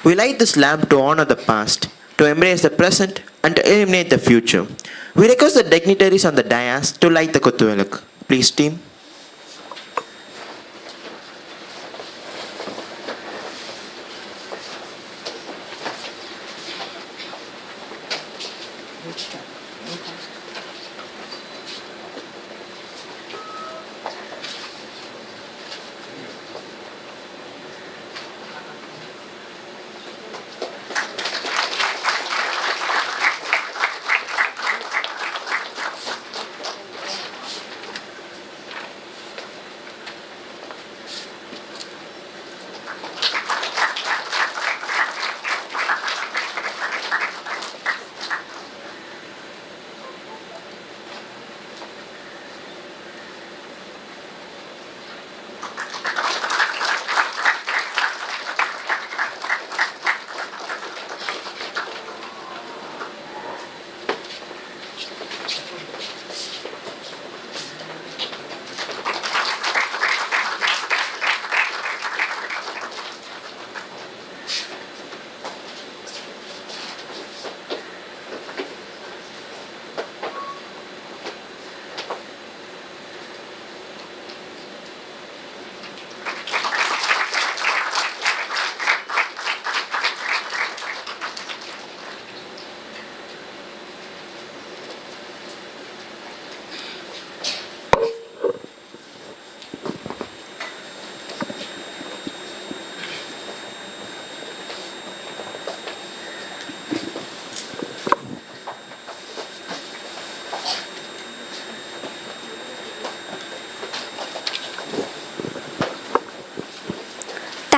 We light this lamp to honor the past, to embrace the present, and to eliminate the future. We request the dignitaries on the dais to light the Kuttuvelak. Please, team.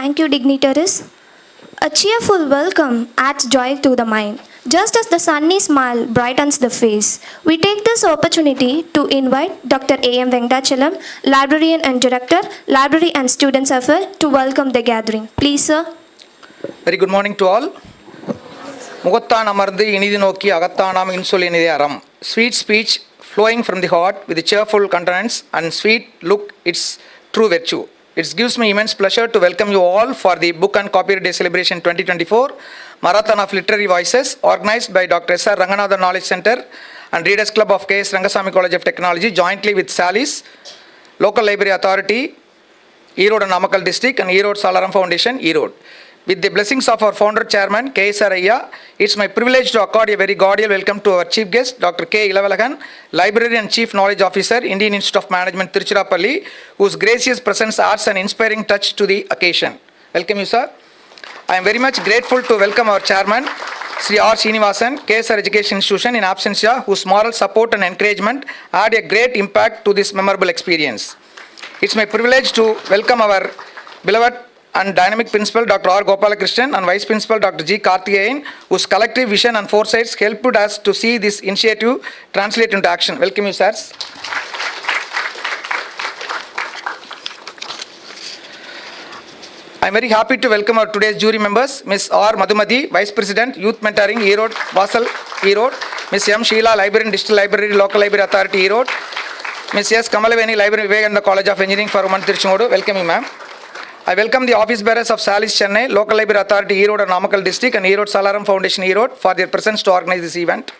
Thank you, dignitaries. A cheerful welcome adds joy to the mind. Just as the sunny smile brightens the face, we take this opportunity to invite Dr. A.M. Venkatachalam, Librarian and Director, Library and Students Affairs, to welcome the gathering. Please, sir. Very good morning to all. Mugattan amardu inidi nokki agattanam insul inide aram. Sweet speech flowing from the heart with a cheerful countenance and sweet look, its true virtue. It gives me immense pleasure to welcome you all for the Book and Copyright Day Celebration 2024 Marathon of Literary Voices organized by Dr.S.R.Ranganathan Knowledge Center and Readers Club of K.S.Rangasamy College of Technology jointly with SALIS, Local Library Authority, Erode and Namakkal District and Erode Saalaram Foundation, Erode. With the blessings of our founder chairman K.S.R.Ranganathan, it's my privilege to accord a very cordial welcome to our chief guest Dr. K.S.Rangasamy, Library and Chief Knowledge Officer, Indian Institute of Management, Tiruchengode, whose gracious presence adds an inspiring touch to the occasion. Welcome you, sir. I am very much grateful to welcome our chairman, Sri R. Srinivasan, K.S.R. Education Institution in absentia, whose moral support and encouragement had a great impact to this memorable experience. It's my privilege to welcome our beloved and dynamic principal Dr. R. Gopalakrishnan and vice principal Dr. G. Karthikeyan, whose collective vision and foresights helped us to see this initiative translate into action. Welcome you, sirs. I am very happy to welcome our today's jury members, Ms. R. Madhumati, Vice President, Youth Mentoring, Erode, Vasal, Erode, Ms. M. Sheila, Librarian, District Library, Local Library Authority, Erode, Ms. S. Kamalaveni, Library, Vivekananda College of Engineering for Women, Tiruchengode. Welcome you, ma'am. I welcome the office bearers of SALIS Chennai, Local Library Authority, Erode and Namakkal District and Erode Saalaram Foundation, Erode for their presence to organize this event.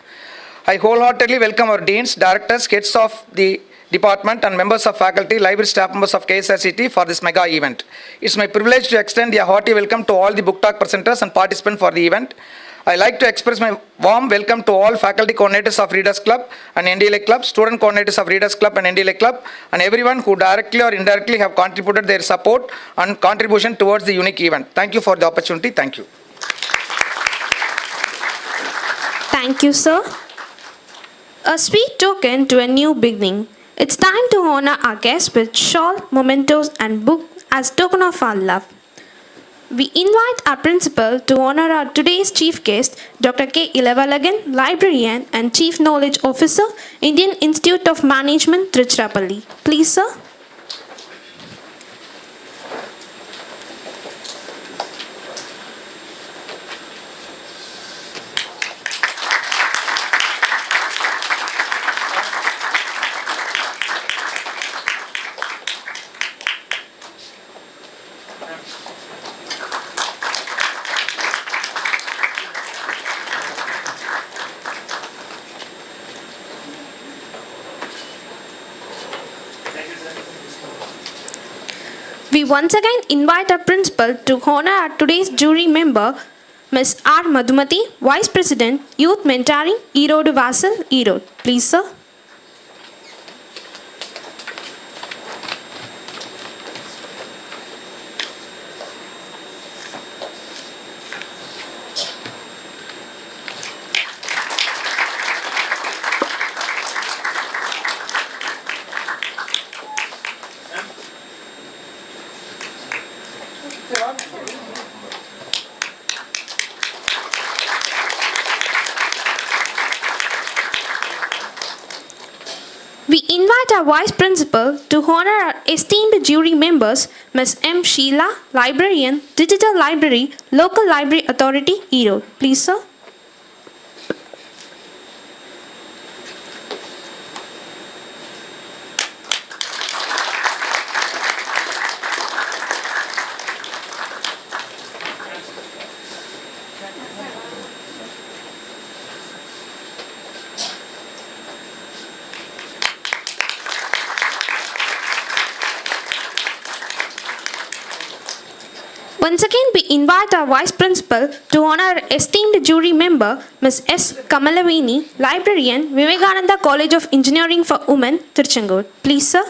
I wholeheartedly welcome our deans, directors, heads of the department and members of faculty, library staff members of KSRCT for this mega event. It's my privilege to extend a hearty welcome to all the book talk presenters and participants for the event. I like to express my warm welcome to all faculty coordinators of Readers Club and NDLA Club, student coordinators of Readers Club and NDLA Club, and everyone who directly or indirectly have contributed their support and contribution towards the unique event. Thank you for the opportunity. Thank you. Thank you, sir. A sweet token to a new beginning. It's time to honor our guests with shawl, mementos, and book as token of our love. We invite our principal to honor our today's chief guest, Dr. K.S.Ranganathan, Librarian and Chief Knowledge Officer, Indian Institute of Management, Tiruchirappalli. Please, sir. once again invite our principal to honor our today's jury member, Ms. R. Madhumati, Vice President, Youth Mentoring, Erodu Vassal, Erode. Please, sir. We invite our Vice Principal to honor our esteemed jury members, Ms. M. Sheila, Librarian, Digital Library, Local Library Authority, Erode. Please, sir. Once again, we invite our Vice Principal to honor our esteemed jury member, Ms. S. Kamalavini, Librarian, Vivekananda College of Engineering for Women, Tiruchengode. Please, sir.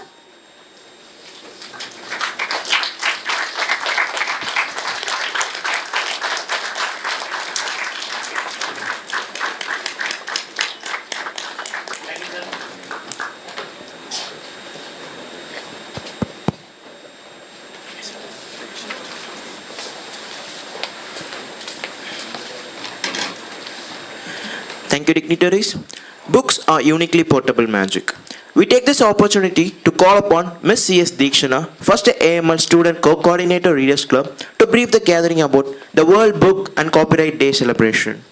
Thank you, dignitaries. Books are uniquely portable magic. We take this opportunity to call upon Ms. C.S. Deekshana, first AML Student Co-Coordinator Readers Club, to brief the gathering about the World Book and Copyright Day celebration.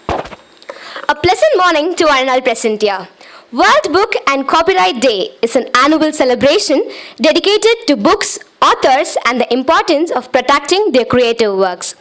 A pleasant morning to our annual present year. World Book and Copyright Day is an annual celebration dedicated to books, authors, and the importance of protecting their creative works.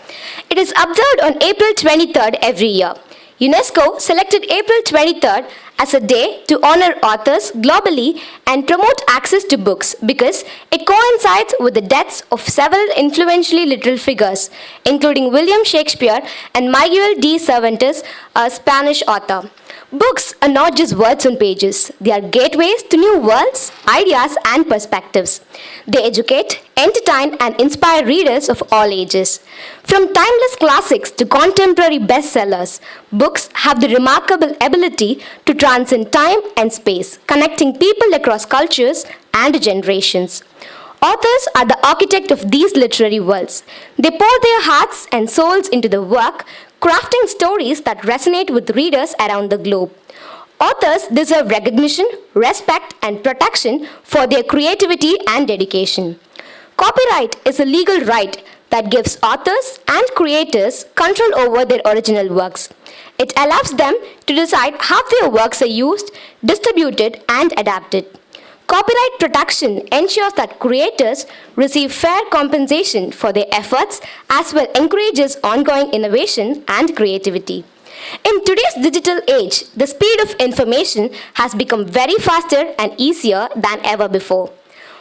It is observed on April 23rd every year. UNESCO selected April 23rd as a day to honor authors globally and promote access to books because it coincides with the deaths of several influential literary figures, including William Shakespeare and Miguel de Cervantes, a Spanish author. Books are not just words on pages. They are gateways to new worlds, ideas, and perspectives. They educate, entertain, and inspire readers of all ages. From timeless classics to contemporary bestsellers, books have the remarkable ability to transcend time and space, connecting people across cultures and generations. Authors are the architect of these literary worlds. They pour their hearts and souls into the work, crafting stories that resonate with readers around the globe. Authors deserve recognition, respect, and protection for their creativity and dedication. Copyright is a legal right that gives authors and creators control over their original works. It allows them to decide how their works are used, distributed, and adapted. Copyright protection ensures that creators receive fair compensation for their efforts as well encourages ongoing innovation and creativity. In today's digital age, the speed of information has become very faster and easier than ever before.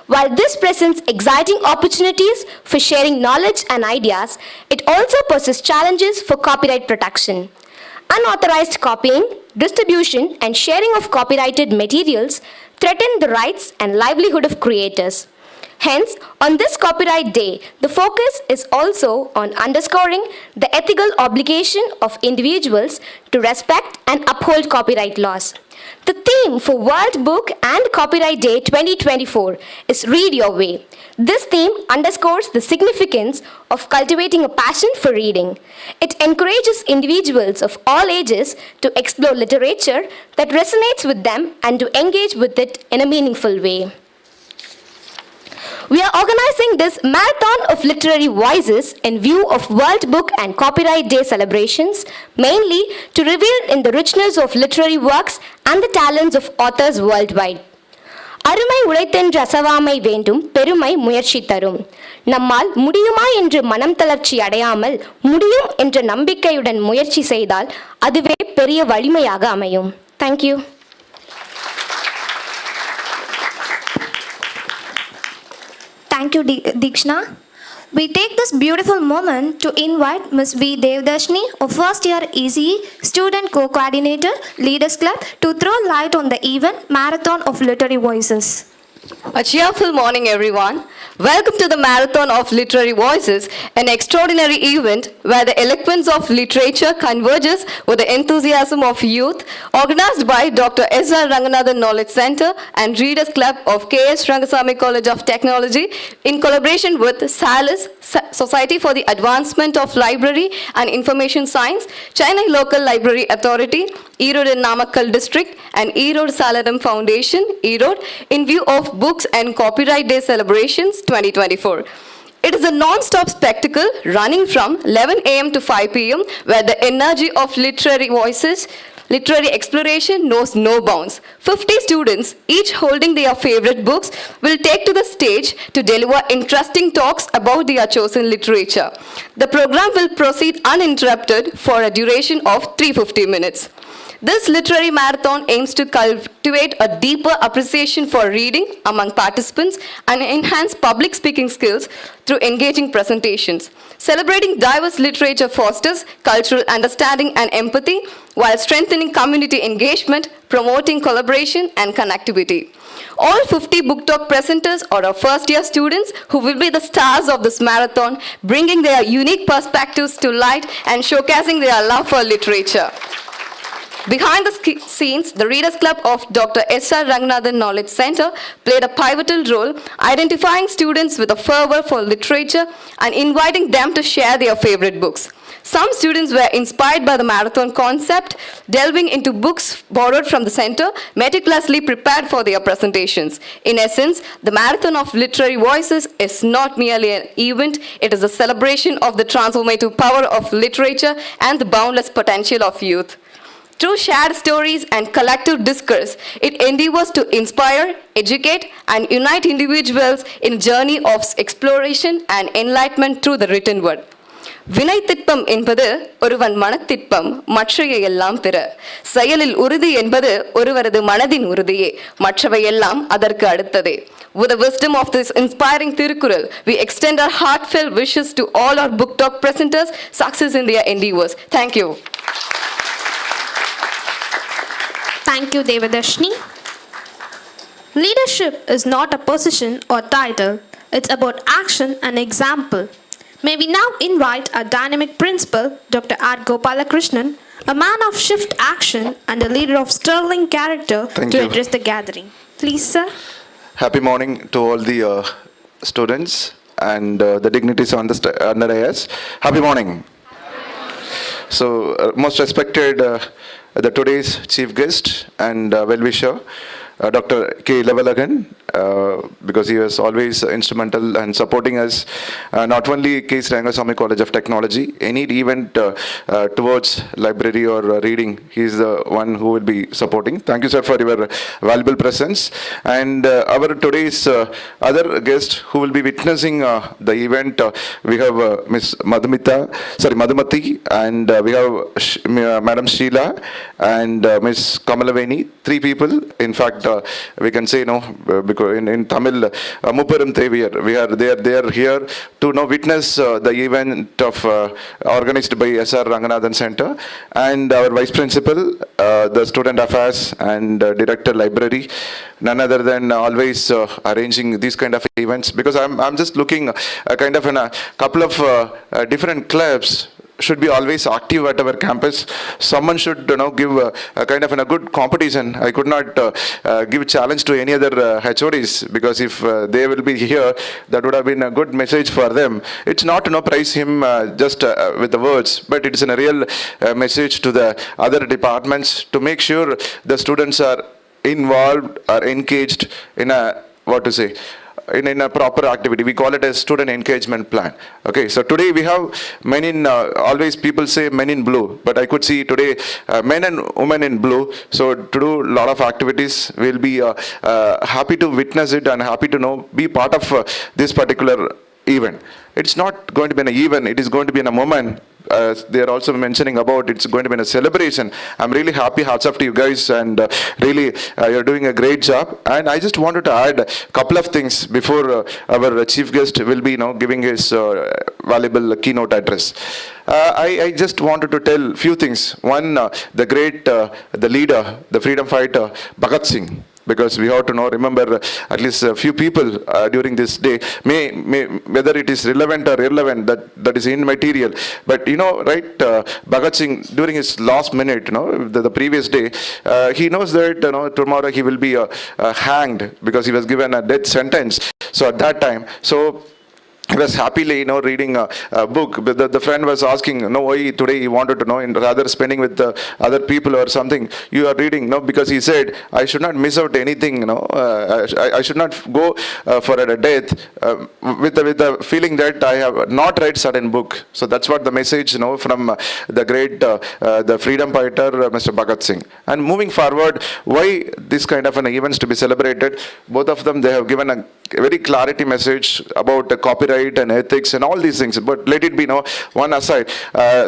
While this presents exciting opportunities for sharing knowledge and ideas, it also poses challenges for copyright protection. Unauthorized copying, distribution, and sharing of copyrighted materials threaten the rights and livelihood of creators. Hence, on this Copyright Day, the focus is also on underscoring the ethical obligation of individuals to respect and uphold copyright laws. The theme for World Book and Copyright Day 2024 is Read Your Way. This theme underscores the significance of cultivating a passion for reading. It encourages individuals of all ages to explore literature that resonates with them and to engage with it in a meaningful way. We are organizing this Marathon of Literary Voices in view of World Book and Copyright Day celebrations, mainly to reveal in the richness of literary works and the talents of authors worldwide. அருமை உழைத்தென்று அசவாமை வேண்டும் பெருமை முயற்சி தரும். நம்மால் முடியுமா என்று மனம் தளர்ச்சி அடையாமல் முடியும் என்ற நம்பிக்கையுடன் முயற்சி செய்தால் அதுவே பெரிய வலிமையாக அமையும். Thank you. Thank you, Dikshna. We take this beautiful moment to invite Ms. V. Devdashni, a first year ECE student co-coordinator, Leaders Club, to throw light on the event Marathon of Literary Voices. A cheerful morning, everyone. Welcome to the Marathon of Literary Voices, an extraordinary event where the eloquence of literature converges with the enthusiasm of youth, organized by Dr.S.R.Ranganathan Knowledge Center and Readers Club of K.S.Rangasamy College of Technology in collaboration with SALIS, Society for the Advancement of Library and Information Science, Chennai Local Library Authority, Erode Namakkal District, and Erode Saalaram Foundation, Erode, in view of Books and Copyright Day celebrations 2024. It is a non-stop spectacle running from 11 a.m. to 5 p.m. where the energy of literary voices, literary exploration knows no bounds. 50 students, each holding their favorite books, will take to the stage to deliver interesting talks about their chosen literature. The program will proceed uninterrupted for a duration of 350 minutes. This literary marathon aims to cultivate a deeper appreciation for reading among participants and enhance public speaking skills through engaging presentations. Celebrating diverse literature fosters cultural understanding and empathy while strengthening community engagement, promoting collaboration and connectivity. All 50 book talk presenters are our first-year students who will be the stars of this marathon, bringing their unique perspectives to light and showcasing their love for literature. Behind the scenes, the Readers Club of Dr.S.R.Ranganathan Knowledge Center played a pivotal role identifying students with a fervor for literature and inviting them to share their favorite books. Some students were inspired by the marathon concept, delving into books borrowed from the center, meticulously prepared for their presentations. In essence, the Marathon of Literary Voices is not merely an event, it is a celebration of the transformative power of literature and the boundless potential of youth. Through shared stories and collective discourse, it endeavors to inspire, educate, and unite individuals in a journey of exploration and enlightenment through the written word. வினை திட்பம் என்பது ஒருவன் மனத்திட்பம் மற்றைய எல்லாம் பிற செயலில் உறுதி என்பது ஒருவரது மனதின் உறுதியே மற்றவை எல்லாம் அதற்கு அடுத்ததே. With the wisdom of this inspiring Tiruchengode, we extend our heartfelt wishes to all our book talk presenters, success in their endeavors. Thank you. Thank you, Devdashni. Leadership is not a position or title, it's about action and example. May we now invite our dynamic principal, Dr. R. Gopalakrishnan, a man of swift action and a leader of sterling character, Thank to you. address the gathering. Please, sir. Happy morning to all the students and the dignitaries on the under dais. Happy morning. So, most respected the today's chief guest and well-wisher, Dr. K.S.Ranganathan, because he was always instrumental in supporting us, not only K.S.Rangasamy College of Technology, any event towards library or reading, he is the one who will be supporting. Thank you, sir, for your valuable presence. And our today's other guest who will be witnessing the event, we have Miss Madhumati, and we have Madam Sheila and Miss Kamalaveni, 3 people. In fact, we can say because in Tamil, Mupparum Theviyar, they are here to witness the event of organized by S.R.Ranganathan Center, and our vice principal, the student affairs and director library, none other than always arranging these kind of events, because I'm just looking kind of in a couple of different clubs should be always active at our campus. Someone should give a kind of a good competition. I could not give challenge to any other HODs, because if they will be here, that would have been a good message for them. It's not praise him just with the words, but it's a real message to the other departments to make sure the students are involved or engaged in a in a proper activity. We call it a student engagement plan. Okay, so today we have men in, always people say men in blue, but I could see today men and women in blue. So to do a lot of activities, we'll be happy to witness it and happy to be part of this particular event. It's not going to be an event, it is going to be in a moment they are also mentioning about it's going to be a celebration. I'm really happy. Hats off to you guys, and really you're doing a great job. And I just wanted to add a couple of things before our chief guest will be giving his valuable keynote address. I just wanted to tell few things. One, the great, the leader, the freedom fighter, Bhagat Singh. Because we have to remember at least a few people during this day, may whether it is relevant or irrelevant, that is immaterial. But right, Bhagat Singh, during his last minute, the previous day, he knows that tomorrow he will be hanged because he was given a death sentence. So at that time, he was happily, reading a book. The friend was asking, why today he wanted to know, and rather spending with other people or something, you are reading, because he said, I should not miss out anything, I should not go for a death with the feeling that I have not read certain book. So that's what the message, from the great, the freedom fighter, Mr. Bhagat Singh. And moving forward, why this kind of an events to be celebrated? Both of them, they have given a very clarity message about the copyright and ethics and all these things, but let it be one aside.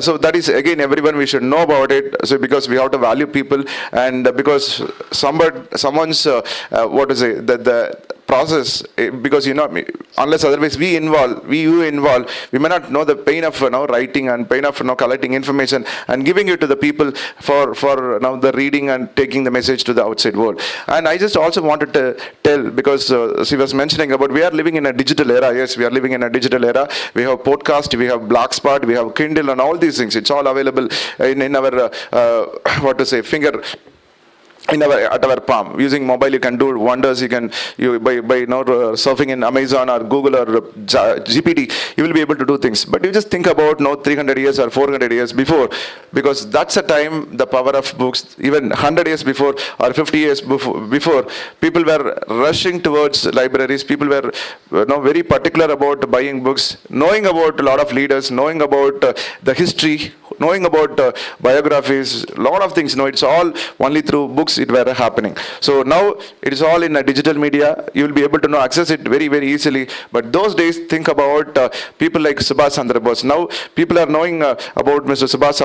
So that is again, everyone we should know about it. So because we have to value people, and because someone's what to say, the process, because unless otherwise you involve, we may not know the pain of writing and pain of collecting information and giving it to the people for the reading and taking the message to the outside world. And I just also wanted to tell, because she was mentioning about we are living in a digital era. Yes, we are living in a digital era. We have podcast, we have Blogspot, we have Kindle, and all these things. It's all available in our what to say, finger. At our palm. Using mobile, you can do wonders. You can by surfing in Amazon or Google or GPT, you will be able to do things. But you just think about 300 years or 400 years before, because that's a time the power of books. Even 100 years before or 50 years before, people were rushing towards libraries. People were very particular about buying books, knowing about a lot of leaders, knowing about the history, knowing about biographies, a lot of things. It's all only through books it were happening. So now it is all in a digital media. You will be able to access it very, very easily. But those days, think about people like Subhash Chandra Bose. Now people are knowing about Mr. Subhash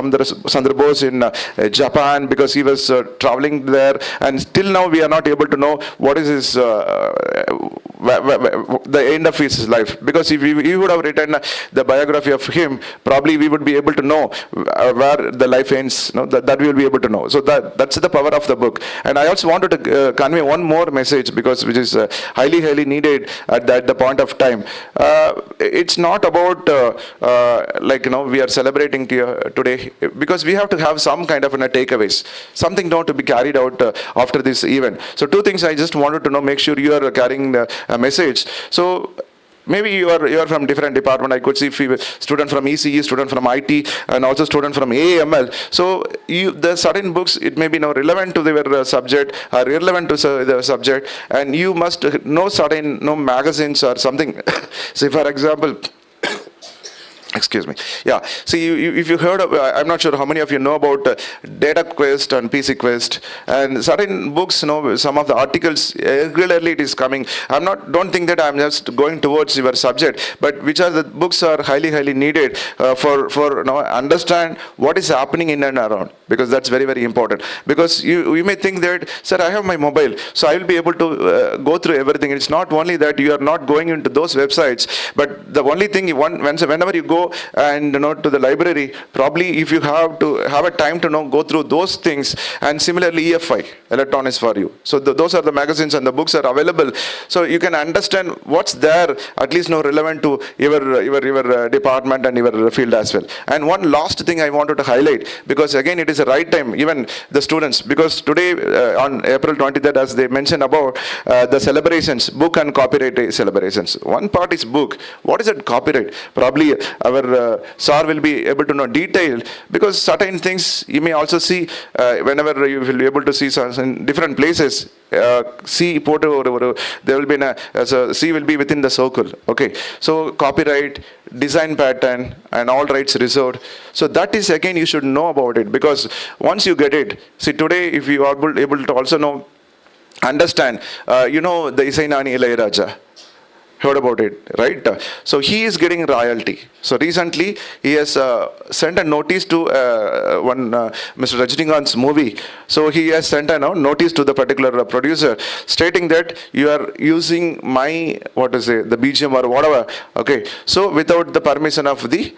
Chandra Bose in Japan, because he was traveling there, and still now we are not able to know what is his the end of his life. Because if we would have written the biography of him, probably we would be able to know where the life ends. That we will be able to know. So that's the power of the book. And I also wanted to convey one more message, because which is highly needed at the point of time. It's not about we are celebrating today, because we have to have some kind of takeaways, something to be carried out after this event. So two things I just wanted to make sure you are carrying a message. So maybe you are from different department. I could see student from ECE, student from IT, and also student from AML. So the certain books, it may be relevant to their subject or irrelevant to the subject, and you must know certain magazines or something. Say for example, excuse me. Yeah. See, if you heard of, I'm not sure how many of you know about Data Quest and PC Quest, and certain books, some of the articles regularly it is coming. Don't think that I'm just going towards your subject, but which are the books are highly needed for understand what is happening in and around, because that's very, very important. Because you may think that, sir, I have my mobile, so I will be able to go through everything. It's not only that you are not going into those websites, but the only thing whenever you go and to the library, probably if you have to have a time to go through those things. And similarly, EFI, electronics for you. So those are the magazines and the books are available, so you can understand what's there, at least relevant to your department and your field as well. And one last thing I wanted to highlight, because again it is the right time, even the students, because today on April 23rd, as they mentioned about the celebrations, book and copyright celebrations. One part is book. What is it, copyright? Probably our SAR will be able to know detail, because certain things you may also see whenever you will be able to see in different places. C photo, there will be C will be within the circle. Okay, so copyright, design pattern, and all rights reserved. So that is again you should know about it, because once you get it, see today if you are able to also understand, the Isai Nani Ilayaraja. Heard about it, right? So he is getting royalty. So recently he has sent a notice to Mr. Rajinikanth's movie. So he has sent a notice to the particular producer stating that you are using my, the BGM or whatever, okay, so without the permission of the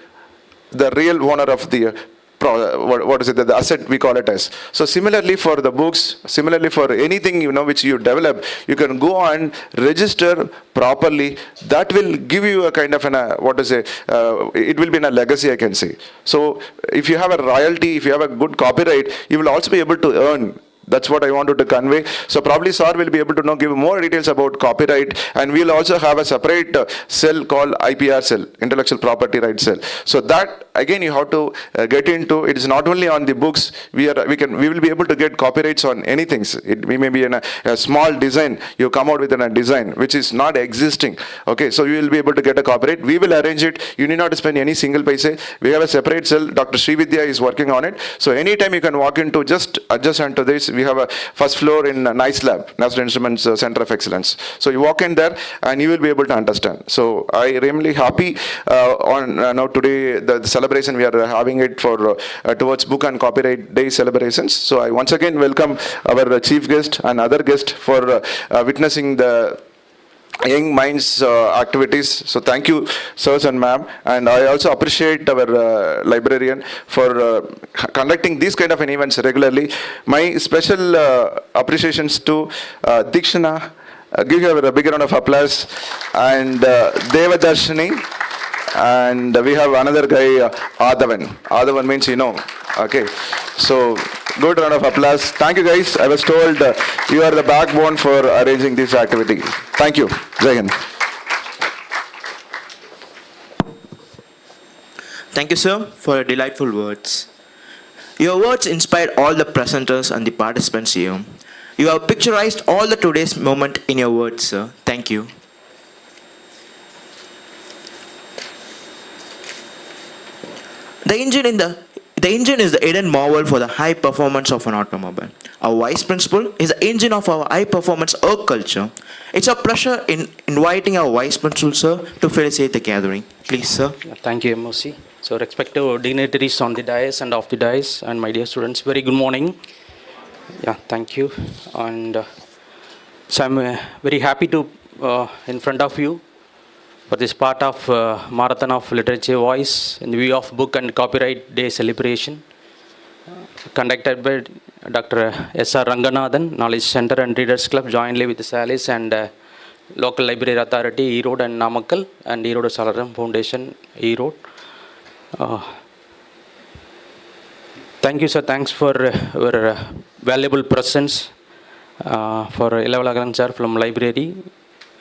real owner of the the asset we call it as. So similarly for the books, similarly for anything which you develop, you can go and register properly. That will give you a kind of it will be in a legacy, I can say. So if you have a royalty, if you have a good copyright, you will also be able to earn. That's what I wanted to convey. So probably sir will be able to give more details about copyright, and we'll also have a separate cell called IPR cell, intellectual property rights cell. So that again you have to get into. It is not only on the books. We will be able to get copyrights on anything. We may be in a small design. You come out with a design which is not existing. Okay, so you will be able to get a copyright. We will arrange it. You need not spend any single paise. We have a separate cell. Dr. Srividya is working on it. So anytime you can walk into, just adjacent to this, we have a first floor in NICE Lab, National Instruments Center of Excellence. So you walk in there and you will be able to understand. So I am really happy on now today the celebration we are having it for towards Book and Copyright Day celebrations. So I once again welcome our chief guest and other guest for witnessing the young minds activities. So thank you sirs and ma'am, and I also appreciate our librarian for conducting these kind of events regularly. My special appreciations to Dikshana. Give her a big round of applause. And Devadarshini, and we have another guy, Adavan means okay, so good round of applause. Thank you guys. I was told you are the backbone for arranging this activity. Thank you. Jai Hind. Thank you, sir, for your delightful words. Your words inspired all the presenters and the participants here. You have picturized all the today's moment in your words, sir. Thank you. The engine is the hidden marvel for the high performance of an automobile. Our vice principal is the engine of our high performance work culture. It's a pleasure in inviting our vice principal, sir, to facilitate the gathering. Please, sir. Thank you, MOC. So respective dignitaries on the dais and off the dais, and my dear students, very good morning. Yeah, thank you. And so I'm very happy to in front of you for this part of Marathon of Literature Voice in view of Book and Copyright Day celebration conducted by Dr.S.R.Ranganathan, Knowledge Center and Readers Club jointly with the SALIS and Local Library Authority, Erode and Namakkal, and Erodu Saalaram Foundation, Erode. Thank you, sir. Thanks for your valuable presence for Ilavalagan sir from library,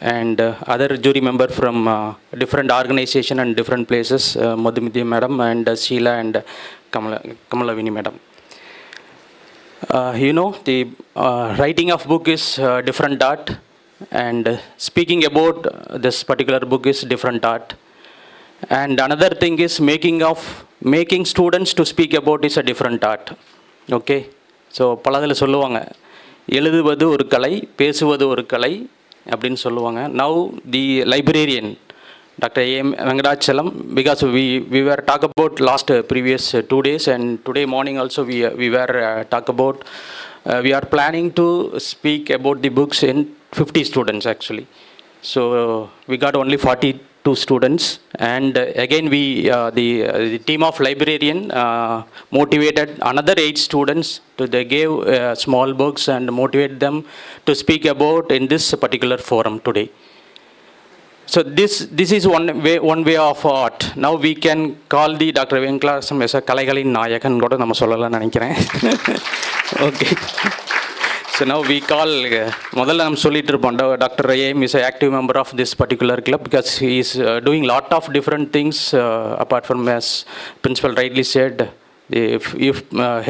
and other jury member from different organization and different places, Madhumiti madam and Sheila and Kamalavini madam. The writing of book is different art, and speaking about this particular book is different art. And another thing is making students to speak about is a different art. Okay, so பலதில் சொல்லுவாங்க, எழுதுவது ஒரு கலை, பேசுவது ஒரு கலை அப்படின்னு சொல்லுவாங்க. Now the librarian, Dr. Venkatachalam, because we were talk about last previous 2 days, and today morning also we were talk about, we are planning to speak about the books in 50 students actually. So we got only 42 students, and again the team of librarian motivated another 8 students to they gave small books and motivate them to speak about in this particular forum today. So this is one way of art. Now we can call the Dr. Venkatachalam as a Kalaigalin Nayakan goda nama sollala nenikiren. Okay. So now we call முதல்ல நம்ம சொல்லிட்டு இருப்போம், Dr. A.M. is an active member of this particular club because he is doing lot of different things apart from, as principal rightly said, if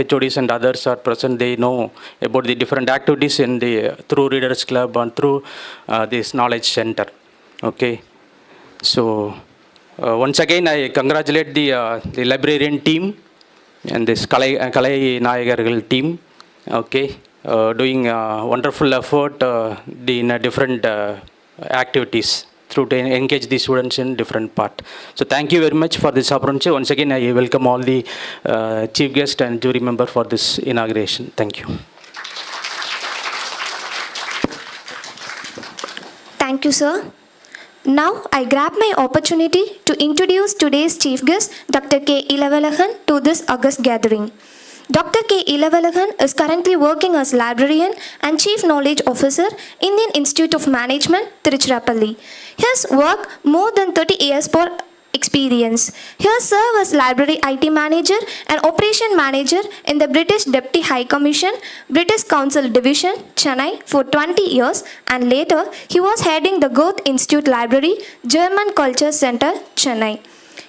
HODs and others are present, they know about the different activities in the through Readers Club and through this knowledge center. Okay, so once again I congratulate the librarian team and this Kalai Nayagargal team. Okay, doing wonderful effort in different activities. through to engage the students in different part. So thank you very much for this opportunity. Once again, I welcome all the chief guest and jury member for this inauguration. Thank you. Thank you, sir. Now, I grab my opportunity to introduce today's chief guest, Dr. K. Ilavalakhan, to this august gathering. Dr. K. Ilavalakhan is currently working as librarian and chief knowledge officer, Indian Institute of Management, Tiruchirappalli. His work more than 30 years for experience. He has served as library IT manager and operation manager in the British Deputy High Commission, British Council Division, Chennai for 20 years, and later he was heading the Goethe Institute Library, German Culture Center, Chennai.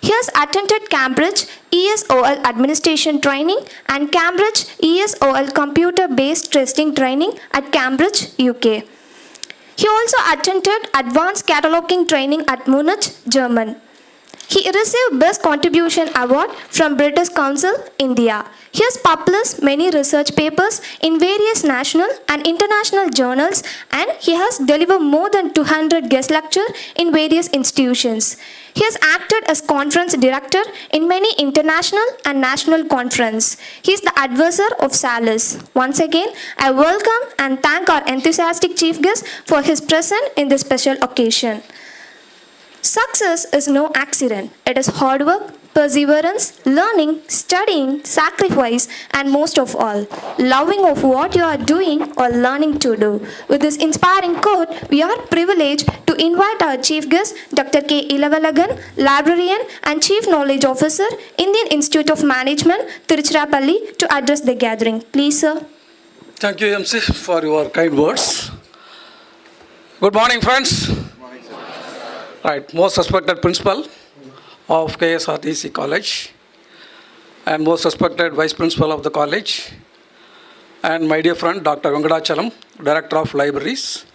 He has attended Cambridge ESOL Administration Training and Cambridge ESOL Computer-Based Testing Training at Cambridge, UK. He also attended Advanced Cataloging Training at Munich, Germany. He received Best Contribution Award from British Council, India. He has published many research papers in various national and international journals, and he has delivered more than 200 guest lectures in various institutions. He has acted as conference director in many international and national conferences. He is the advisor of SALIS. Once again, I welcome and thank our enthusiastic chief guest for his presence in this special occasion. Success is no accident. It is hard work, perseverance, learning, studying, sacrifice, and most of all, loving of what you are doing or learning to do. With this inspiring quote, we are privileged to invite our chief guest, Dr. K. Ilavalakhan, librarian and chief knowledge officer, Indian Institute of Management, Tiruchirappalli, to address the gathering. Please, sir. Thank you, MC, for your kind words. Good morning, friends. Right, most respected principal of K.S.R.T.C. College and most respected vice principal of the college, and my dear friend Dr. Ranganathan, director of libraries,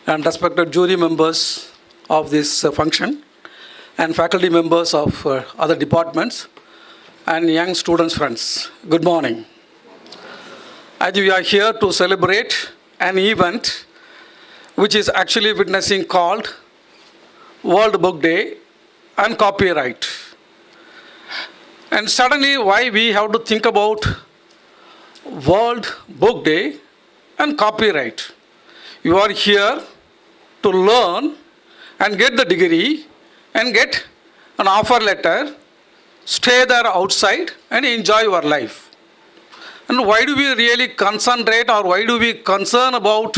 and respected jury members of this function, and faculty members of other departments, and young students friends. Good morning. As we are here to celebrate an event which is actually witnessing called World Book Day and copyright. And suddenly why we have to think about World Book Day and copyright? You are here to learn and get the degree and get an offer letter, stay there outside and enjoy your life. And why do we really concentrate or why do we concern about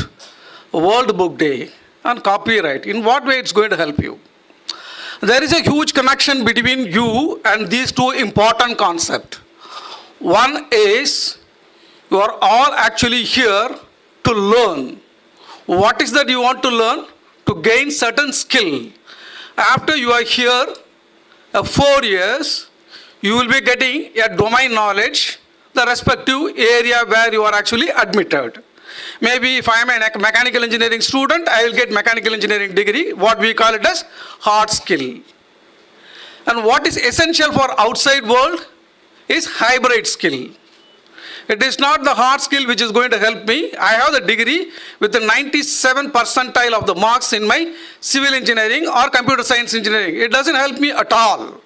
World Book Day and copyright? In what way it's going to help you? There is a huge connection between you and these two important concepts. One is you are all actually here to learn. What is that you want to learn? To gain certain skill. After you are here 4 years, you will be getting a domain knowledge, the respective area where you are actually admitted. Maybe if I am a mechanical engineering student, I will get mechanical engineering degree, what we call it as hard skill. And what is essential for outside world is hybrid skill. It is not the hard skill which is going to help me. I have the degree with the 97 percentile of the marks in my civil engineering or computer science engineering. It doesn't help me at all.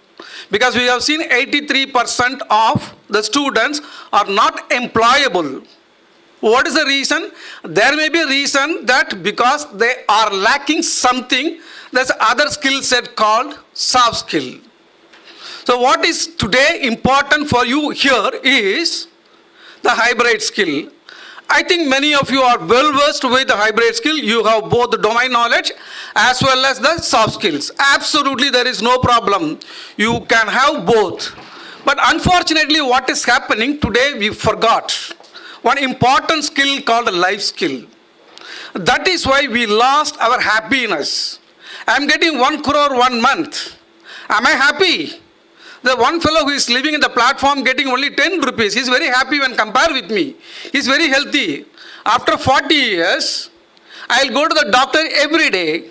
Because we have seen 83% of the students are not employable. What is the reason? There may be a reason that because they are lacking something, there's other skill set called soft skill. So what is today important for you here is the hybrid skill. I think many of you are well versed with the hybrid skill. You have both the domain knowledge as well as the soft skills. Absolutely there is no problem. You can have both. But unfortunately what is happening today, we forgot one important skill called a life skill. That is why we lost our happiness. I am getting 1 crore 1 month. Am I happy? The one fellow who is living in the platform getting only 10 rupees, he is very happy when compared with me. He is very healthy. After 40 years, I will go to the doctor every day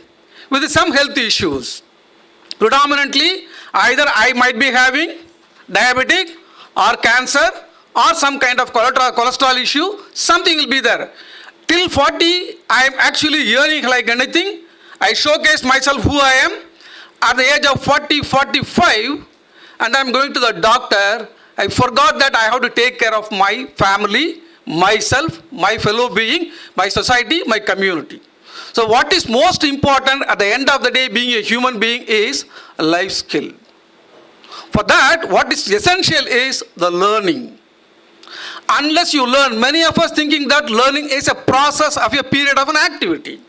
with some health issues. Predominantly, either I might be having diabetic or cancer or some kind of cholesterol issue, something will be there. Till 40, I am actually hearing like anything. I showcase myself who I am at the age of 40, 45, and I'm going to the doctor. I forgot that I have to take care of my family, myself, my fellow being, my society, my community. So what is most important at the end of the day being a human being is a life skill. For that, what is essential is the learning. Unless you learn, many of us thinking that learning is a process of a period of an activity.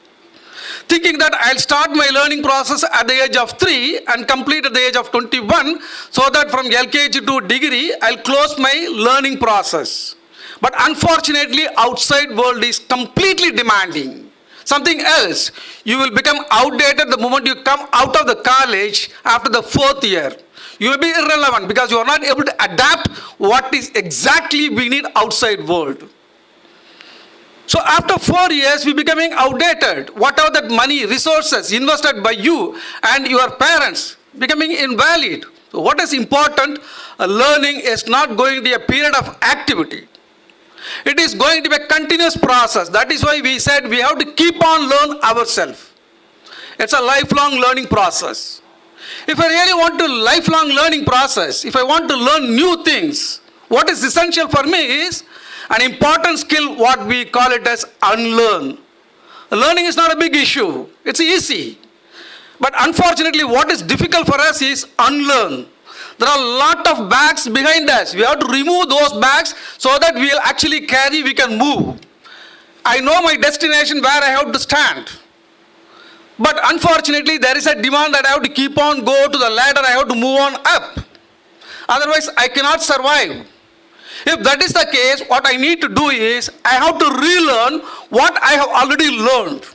Thinking that I'll start my learning process at the age of 3 and complete at the age of 21, so that from LKG to degree, I'll close my learning process. But unfortunately, outside world is completely demanding something else. You will become outdated the moment you come out of the college after the 4th year. You will be irrelevant because you are not able to adapt what is exactly we need outside world. So after 4 years, we becoming outdated. Whatever that money, resources invested by you and your parents becoming invalid. So what is important? Learning is not going to be a period of activity. It is going to be a continuous process. That is why we said we have to keep on learning ourselves. It's a lifelong learning process. If I really want to lifelong learning process, if I want to learn new things, what is essential for me is an important skill, what we call it as unlearn. Learning is not a big issue. It's easy. But unfortunately, what is difficult for us is unlearn. There are a lot of bags behind us. We have to remove those bags so that we will actually carry, we can move. I know my destination where I have to stand. But unfortunately, there is a demand that I have to keep on go to the ladder, I have to move on up. Otherwise, I cannot survive. If that is the case, what I need to do is, I have to relearn what I have already learned.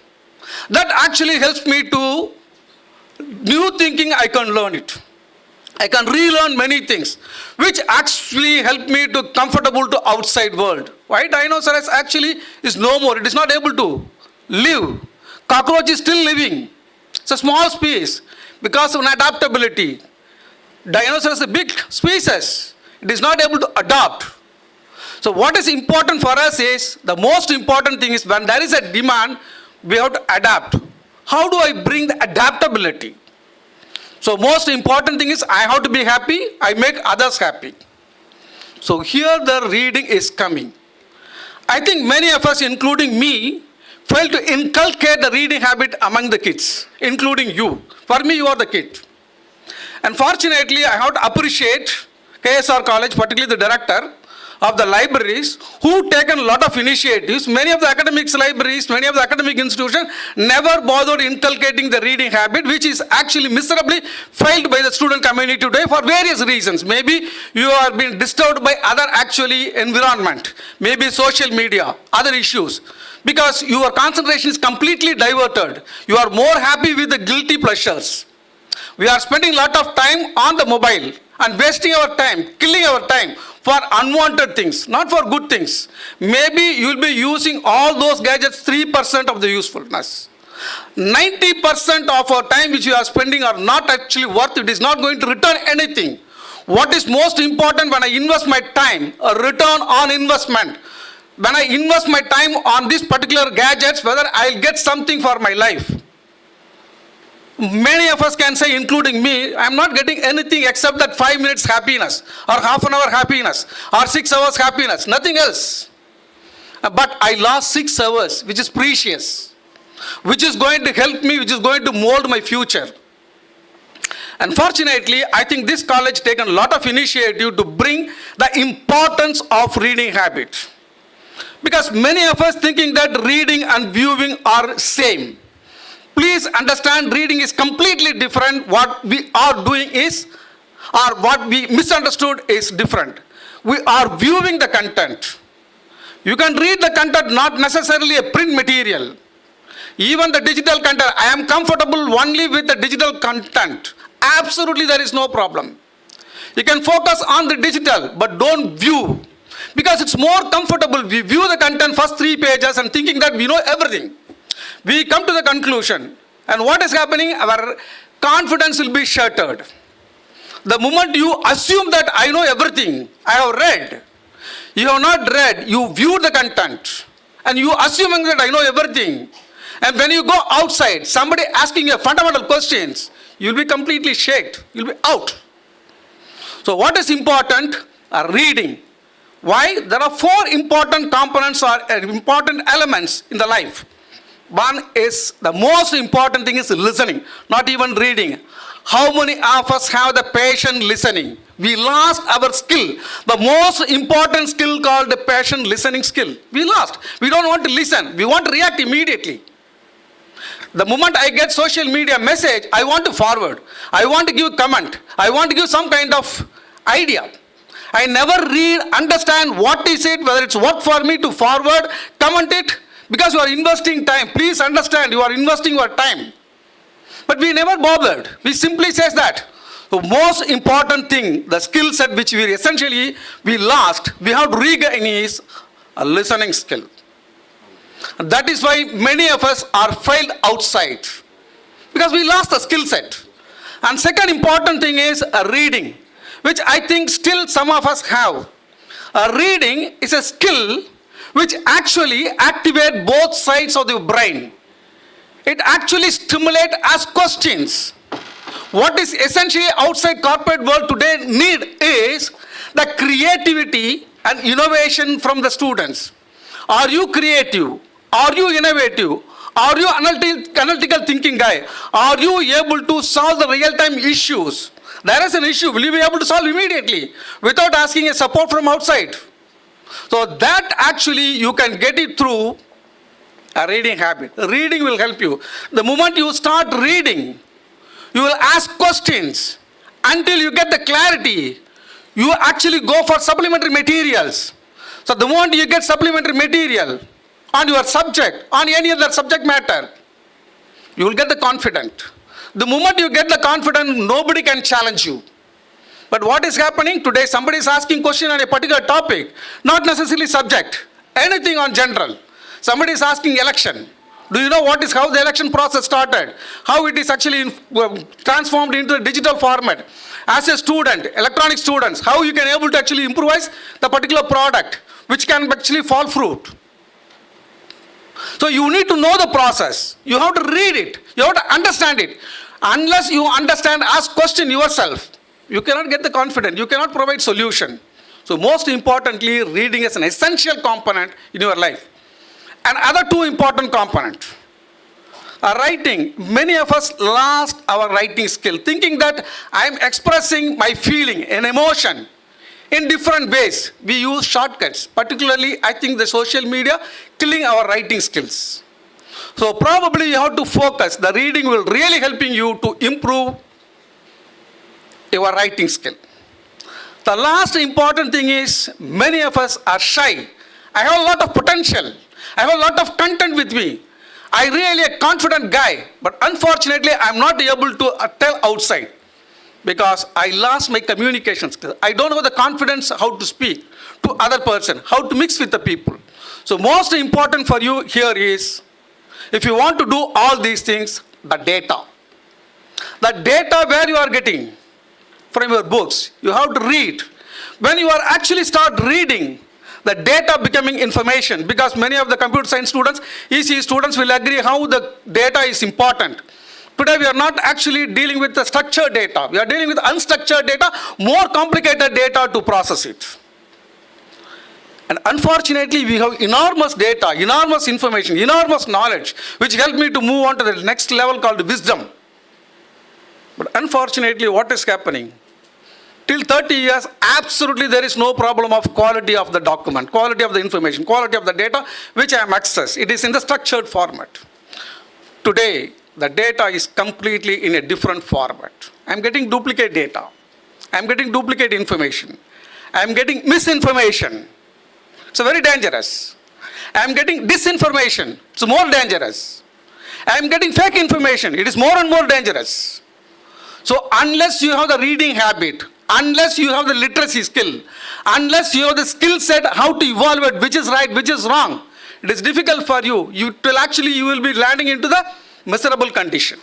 That actually helps me to new thinking, I can learn it. I can relearn many things, which actually help me to comfortable to outside world. Why dinosaurs actually is no more. It is not able to live. Cockroach is still living. It's a small species because of an adaptability. Dinosaur is a big species. It is not able to adapt. So what is important for us is, the most important thing is when there is a demand, we have to adapt. How do I bring the adaptability? So most important thing is I have to be happy, I make others happy. So here the reading is coming. I think many of us, including me, fail to inculcate the reading habit among the kids, including you. For me, you are the kid. Unfortunately, I have to appreciate K.S.R. College, particularly the director of the libraries, who taken a lot of initiatives. Many of the academic libraries, many of the academic institutions never bothered inculcating the reading habit, which is actually miserably failed by the student community today for various reasons. Maybe you are being disturbed by other actually environment, maybe social media, other issues. Because your concentration is completely diverted. You are more happy with the guilty pleasures. We are spending a lot of time on the mobile and wasting our time, killing our time for unwanted things, not for good things. Maybe you will be using all those gadgets 3% of the usefulness. 90% of our time which we are spending are not actually worth it. It is not going to return anything. What is most important when I invest my time? A return on investment. When I invest my time on these particular gadgets, whether I'll get something for my life. Many of us can say, including me, I'm not getting anything except that 5 minutes happiness, or half an hour happiness, or 6 hours happiness, nothing else. But I lost 6 hours, which is precious, which is going to help me, which is going to mold my future. Unfortunately, I think this college taken a lot of initiative to bring the importance of reading habit. Because many of us thinking that reading and viewing are same. Please understand, reading is completely different. What we are doing is, or what we misunderstood is different. We are viewing the content. You can read the content, not necessarily a print material. Even the digital content, I am comfortable only with the digital content. Absolutely, there is no problem. You can focus on the digital, but don't view. Because it's more comfortable. We view the content first 3 pages and thinking that we know everything. We come to the conclusion. And what is happening? Our confidence will be shattered. The moment you assume that I know everything, I have read. You have not read, you viewed the content. And you assuming that I know everything. And when you go outside, somebody asking you fundamental questions, you'll be completely shaken. You'll be out. So what is important? Reading. Why? There are 4 important components or important elements in the life. One is, the most important thing is listening, not even reading. How many of us have the patient listening? We lost our skill. The most important skill called the patient listening skill. We lost. We don't want to listen. We want to react immediately. The moment I get social media message, I want to forward. I want to give comment. I want to give some kind of idea. I never read, understand what is it, whether it's work for me to forward, comment it, because you are investing time. Please understand, you are investing your time. But we never bothered. We simply says that. The most important thing, the skill set which we lost, we have to regain is a listening skill. And that is why many of us are failed outside, because we lost the skill set. And second important thing is a reading, which I think still some of us have. A reading is a skill which actually activates both sides of the brain. It actually stimulates, ask questions. What is essentially outside corporate world today need is the creativity and innovation from the students. Are you creative? Are you innovative? Are you analytical thinking guy? Are you able to solve the real-time issues? There is an issue. Will you be able to solve immediately without asking a support from outside? So that actually you can get it through a reading habit. Reading will help you. The moment you start reading, you will ask questions until you get the clarity. You actually go for supplementary materials. So the moment you get supplementary material on your subject, on any other subject matter, you will get the confidence. The moment you get the confidence, nobody can challenge you. But what is happening today? Somebody is asking question on a particular topic, not necessarily subject, anything on general. Somebody is asking election. Do you know how the election process started? How it is actually transformed into a digital format? As a student, electronic students, how you can able to actually improvise the particular product, which can actually fall fruit. So you need to know the process. You have to read it. You have to understand it. Unless you understand, ask question yourself, you cannot get the confidence. You cannot provide solution. So most importantly, reading is an essential component in your life. And other 2 important components. Writing. Many of us lost our writing skill, thinking that I am expressing my feeling and emotion in different ways. We use shortcuts. Particularly, I think the social media killing our writing skills. So probably you have to focus. The reading will really helping you to improve your writing skill. The last important thing is, many of us are shy. I have a lot of potential. I have a lot of content with me. I really a confident guy, but unfortunately I'm not able to tell outside because I lost my communication skills. I don't have the confidence how to speak to other person, how to mix with the people. So most important for you here is, if you want to do all these things, the data. The data where you are getting from your books, you have to read. When you are actually start reading, the data becoming information, because many of the computer science students, ECE students will agree how the data is important. Today we are not actually dealing with the structured data. We are dealing with unstructured data, more complicated data to process it. And unfortunately, we have enormous data, enormous information, enormous knowledge, which help me to move on to the next level called wisdom. But unfortunately, what is happening? Till 30 years, absolutely there is no problem of quality of the document, quality of the information, quality of the data, which I am accessed. It is in the structured format. Today, the data is completely in a different format. I am getting duplicate data. I am getting duplicate information. I am getting misinformation. It's very dangerous. I am getting disinformation. It's more dangerous. I am getting fake information. It is more and more dangerous. So unless you have the reading habit, unless you have the literacy skill, unless you have the skill set how to evaluate which is right, which is wrong, it is difficult for you. You will be landing into the miserable condition.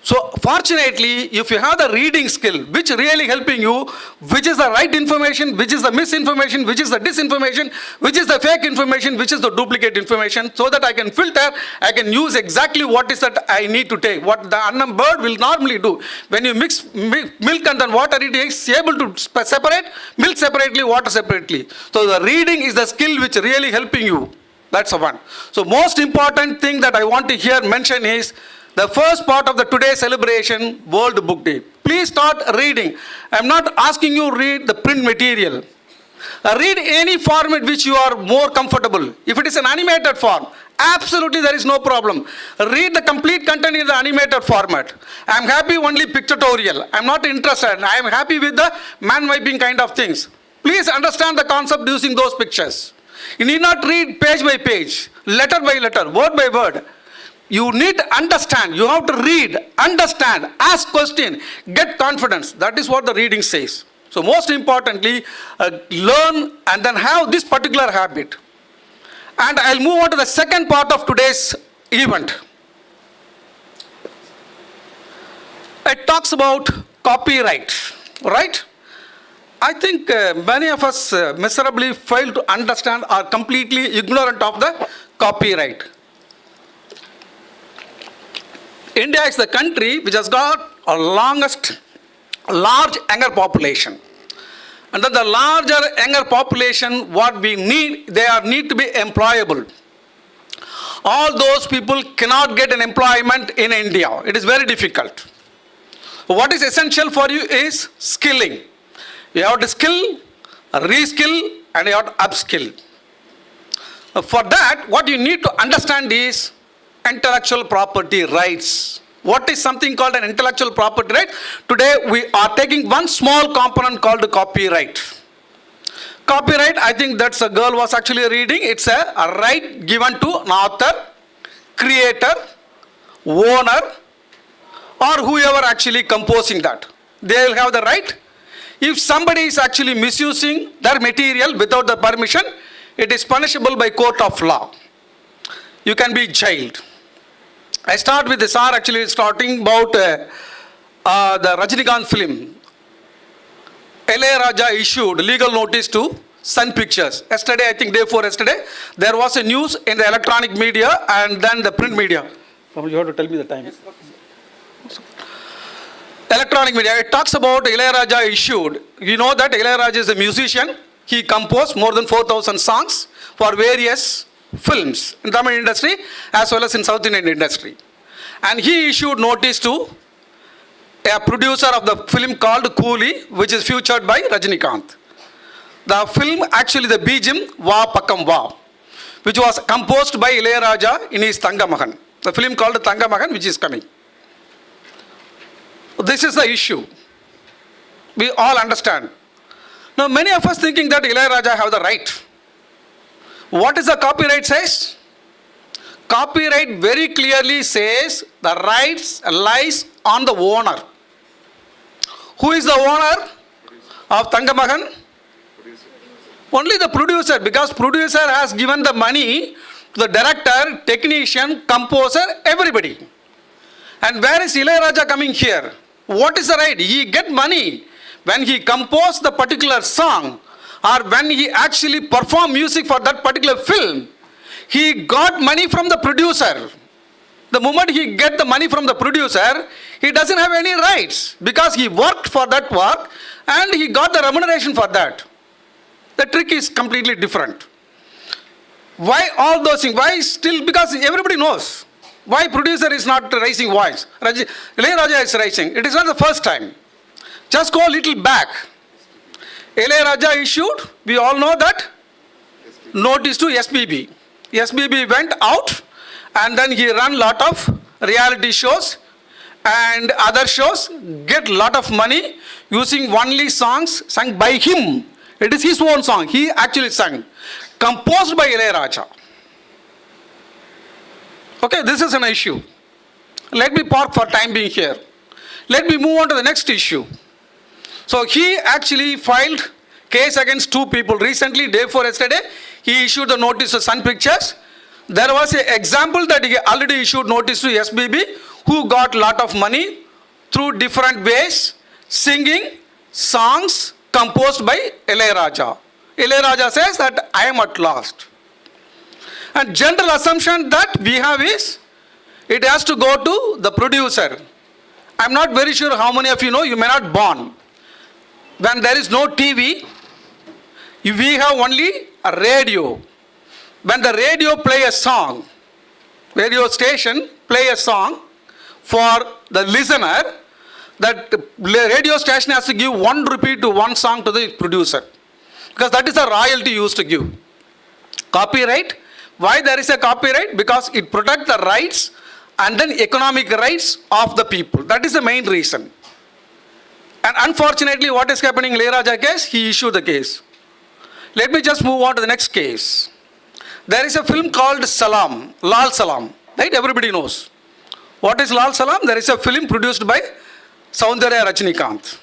So fortunately, if you have the reading skill, which really helping you, which is the right information, which is the misinformation, which is the disinformation, which is the fake information, which is the duplicate information, so that I can filter, I can use exactly what is that I need to take. What the unnamed bird will normally do. When you mix milk and then water, it is able to separate milk separately, water separately. So the reading is the skill which really helping you. That's the one. So most important thing that I want to hear mention is the first part of the today's celebration, World Book Day. Please start reading. I'm not asking you read the print material. Read any format which you are more comfortable. If it is an animated form, absolutely there is no problem. Read the complete content in the animated format. I'm happy only pictorial. I'm not interested. I'm happy with the man wiping kind of things. Please understand the concept using those pictures. You need not read page by page, letter by letter, word by word. You need to understand. You have to read, understand, ask question, get confidence. That is what the reading says. So most importantly, learn and then have this particular habit. And I'll move on to the second part of today's event. It talks about copyright, right? I think many of us miserably fail to understand or completely ignorant of the copyright. India is the country which has got a large younger population. And then the larger younger population, what we need, they need to be employable. All those people cannot get an employment in India. It is very difficult. What is essential for you is skilling. You have to skill, reskill, and you have to upskill. For that, what you need to understand is intellectual property rights. What is something called an intellectual property right? Today we are taking one small component called copyright. Copyright, I think that's a girl was actually reading. It's a right given to an author, creator, owner, or whoever actually composing that. They will have the right. If somebody is actually misusing their material without the permission, it is punishable by court of law. You can be jailed. I start with this R actually starting about the Rajinikanth film. Raja issued legal notice to Sun Pictures. Yesterday, I think day before yesterday, there was a news in the electronic media and then the print media. You have to tell me the time. Electronic media, it talks about Raja issued. You know that Raja is a musician. He composed more than 4,000 songs for various films in Tamil industry as well as in South Indian industry. And he issued notice to a producer of the film called Coolie, which is featured by Rajinikanth. The film, actually the BGM, Va Pakkam Va, which was composed by Raja in his Thangamagan. The film called Thangamagan, which is coming. This is the issue. We all understand. Now many of us thinking that Raja have the right. What is the copyright says? Copyright very clearly says the rights lies on the owner. Who is the owner of Thangamagan? Only the producer, because producer has given the money to the director, technician, composer, everybody. And where is Raja coming here? What is the right? He get money when he composed the particular song, or when he actually performed music for that particular film, he got money from the producer. The moment he get the money from the producer, he doesn't have any rights because he worked for that work and he got the remuneration for that. The trick is completely different. Why all those things? Why still? Because everybody knows. Why producer is not raising voice? Raja is raising. It is not the first time. Just go a little back. Raja issued, we all know that, notice to SBB. SBB went out and then he ran lot of reality shows and other shows, get lot of money using only songs sung by him. It is his own song. He actually sang. Composed by Raja. Okay, this is an issue. Let me park for time being here. Let me move on to the next issue. So he actually filed case against two people. Recently, day before yesterday, he issued the notice to Sun Pictures. There was an example that he already issued notice to SBB, who got lot of money through different ways, singing songs composed by Ilayaraja. Ilayaraja says that I am at last. And general assumption that we have is, it has to go to the producer. I'm not very sure how many of you know, you may not born. When there is no TV, we have only a radio. When the radio play a song, radio station play a song for the listener, that radio station has to give 1 rupee to one song to the producer. Because that is the royalty used to give. Copyright. Why there is a copyright? Because it protects the rights and then economic rights of the people. That is the main reason. And unfortunately, what is happening in Ilayaraja case? He issued the case. Let me just move on to the next case. There is a film called Salam, Lal Salam. Right? Everybody knows. What is Lal Salam? There is a film produced by Soundarya Rajinikanth.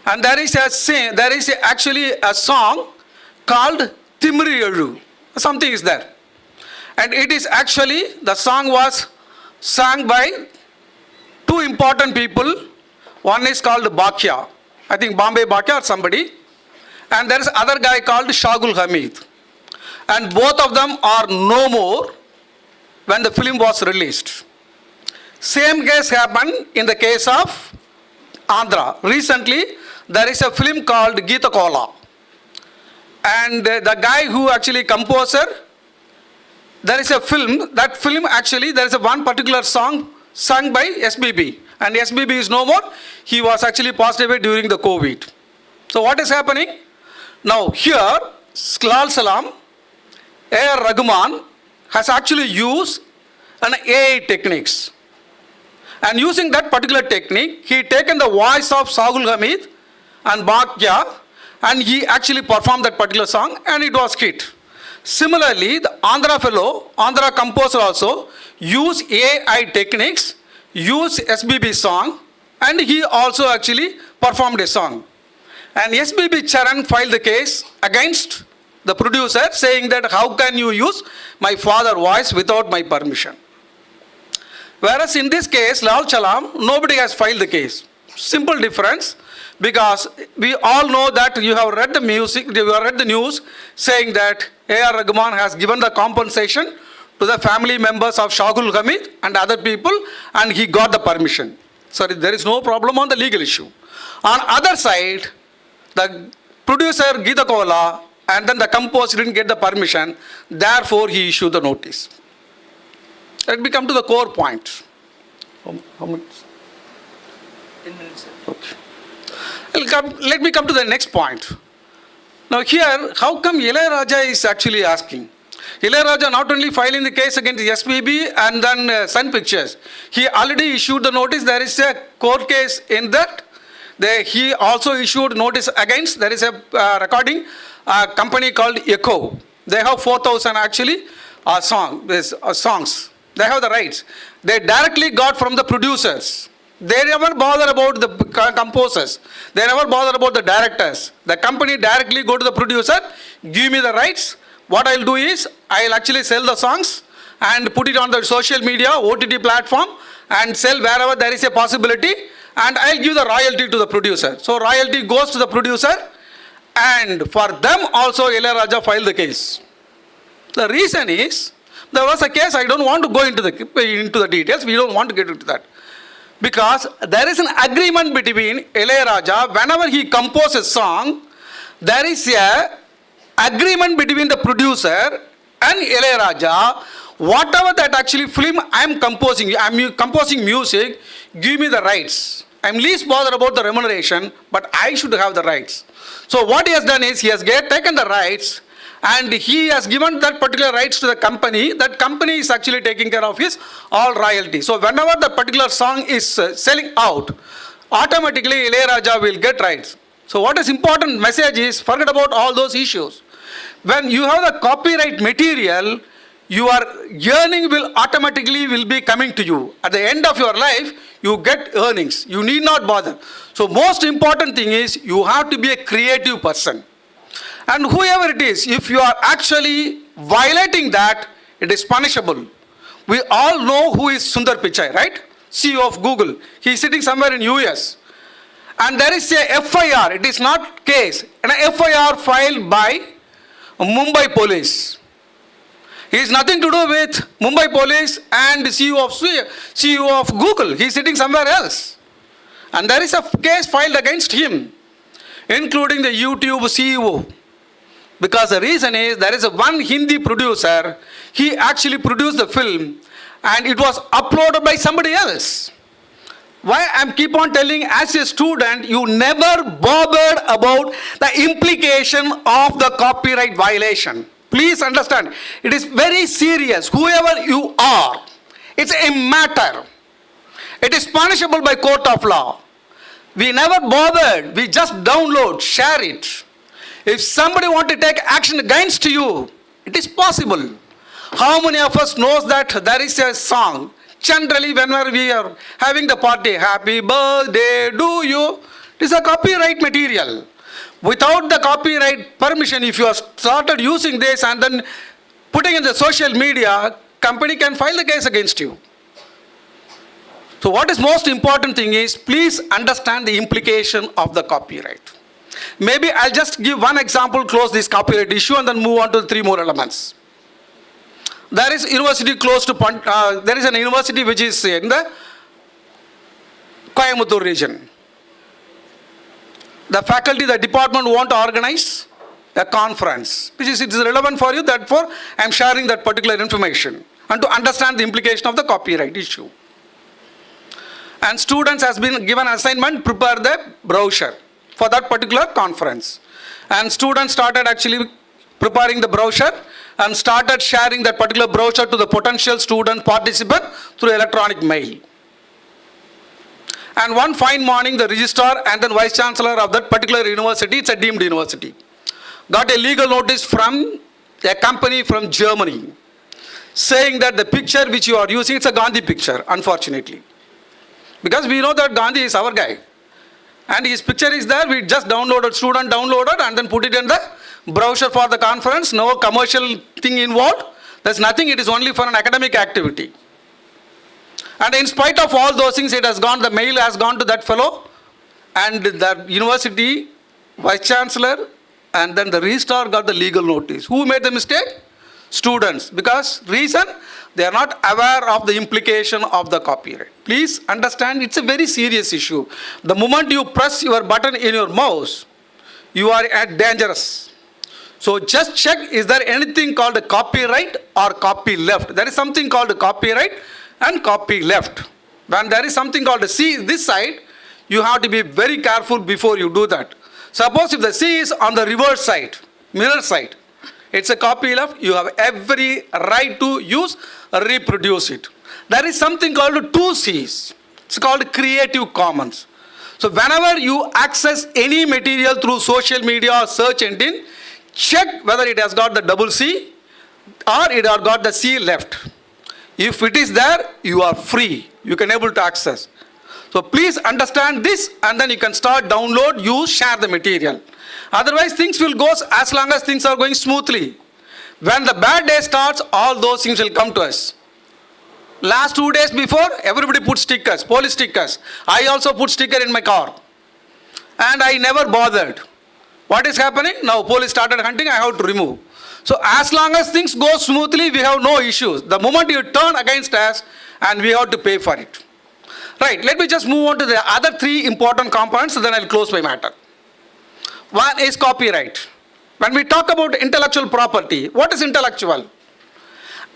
And there is actually a song called Timri Elu. Something is there. And it is actually, the song was sung by 2 important people. One is called Bakya. I think Bombay Bakya or somebody. And there is other guy called Shagul Hamid. And both of them are no more when the film was released. Same case happened in the case of Andhra. Recently, there is a film called Geeta Kola. And the guy who actually composer, there is a film, that film actually, there is a one particular song sung by SBB. And SBB is no more. He was actually passed away during the COVID. So what is happening? Now here, Lal Salam, A.R. Rahman has actually used an AI techniques. And using that particular technique, he taken the voice of Shagul Hamid and Bakya, and he actually performed that particular song, and it was hit. Similarly, the Andhra fellow, Andhra composer also, used AI techniques, used SBB song, and he also actually performed a song. And SBB Charan filed the case against the producer, saying that how can you use my father's voice without my permission? Whereas in this case, Lal Salam, nobody has filed the case. Simple difference, because we all know that you have read the music, you have read the news saying that A.R. Rahman has given the compensation to the family members of Shagul Hamid and other people, and he got the permission. So there is no problem on the legal issue. On other side, the producer Geeta Kola and then the composer didn't get the permission, therefore he issued the notice. Let me come to the core point. How much? 10 minutes. Okay. Let me come to the next point. Now here, how come Ilayaraja is actually asking? Ilayaraja not only filing the case against the SBB and then Sun Pictures, he already issued the notice. There is a court case in that. He also issued notice against, there is a recording company called Echo. They have 4,000 actually songs. They have the rights. They directly got from the producers. They never bother about the composers. They never bother about the directors. The company directly go to the producer, give me the rights. What I'll do is, I'll actually sell the songs and put it on the social media, OTT platform, and sell wherever there is a possibility, and I'll give the royalty to the producer. So royalty goes to the producer, and for them also Ilayaraja filed the case. The reason is, there was a case, I don't want to go into the details, we don't want to get into that. Because there is an agreement between Ilayaraja, whenever he composes a song, there is a agreement between the producer and Ilayaraja, whatever that actually film I'm composing music, give me the rights. I'm least bothered about the remuneration, but I should have the rights. So what he has done is, he has taken the rights, and he has given that particular rights to the company. That company is actually taking care of his all royalty. So whenever the particular song is selling out, automatically Ilayaraja will get rights. So what is important message is, forget about all those issues. When you have the copyright material, your earning will automatically be coming to you. At the end of your life, you get earnings. You need not bother. So most important thing is, you have to be a creative person. And whoever it is, if you are actually violating that, It is punishable. We all know who is Sundar Pichai, right? CEO of Google. He is sitting somewhere in US. And there is a FIR, it is not case, an FIR filed by Mumbai police. He has nothing to do with Mumbai police and CEO of Google. He is sitting somewhere else. And there is a case filed against him, including the YouTube CEO. Because the reason is, there is a one Hindi producer, he actually produced the film and it was uploaded by somebody else. Why I keep on telling, as a student, you never bothered about the implication of the copyright violation. Please understand, it is very serious. Whoever you are, it's a matter. It is punishable by court of law. We never bothered, we just download, share it. If somebody want to take action against you, it is possible. How many of us knows that there is a song? Generally, whenever we are having the party, happy birthday to you, it is a copyright material. Without the copyright permission, if you have started using this and then putting in the social media, company can file the case against you. So what is most important thing is, please understand the implication of the copyright. Maybe I'll just give one example, close this copyright issue and then move on to the three more elements. There is university close to, there is an university which is in the Coimbatore region. The faculty, the department want to organize a conference, which is, it is relevant for you, therefore I am sharing that particular information and to understand the implication of the copyright issue. And students has been given assignment, prepare the brochure for that particular conference. And students started actually preparing the brochure and started sharing that particular brochure to the potential student participant through electronic mail. And one fine morning, the registrar and then vice chancellor of that particular university, it's a deemed university, got a legal notice from a company from Germany saying that the picture which you are using, it's a Gandhi picture, unfortunately. Because we know that Gandhi is our guy. And his picture is there, we just downloaded, student downloaded and then put it in the brochure for the conference, no commercial thing involved. There's nothing, it is only for an academic activity. And in spite of all those things, it has gone, the mail has gone to that fellow and the university, vice chancellor and then the registrar got the legal notice. Who made the mistake? Students. Because reason, they are not aware of the implication of the copyright. Please understand, it's a very serious issue. The moment you press your button in your mouse, you are at dangerous. So just check, is there anything called a copyright or copy left? There is something called a copyright and copy left. When there is something called a C this side, you have to be very careful before you do that. Suppose if the C is on the reverse side, mirror side, it's a copy left, you have every right to use, reproduce it. There is something called two C's. It's called Creative Commons. So whenever you access any material through social media or search engine, check whether it has got the double C or it has got the C left. If it is there, you are free. You can able to access. So please understand this and then you can start download, use, share the material. Otherwise things will go as long as things are going smoothly. When the bad day starts, all those things will come to us. Last 2 days before, everybody put stickers, police stickers. I also put sticker in my car. And I never bothered. What is happening? Now police started hunting, I have to remove. So as long as things go smoothly, we have no issues. The moment you turn against us, and we have to pay for it. Right, let me just move on to the other three important components, then I'll close my matter. One is copyright. When we talk about intellectual property, what is intellectual?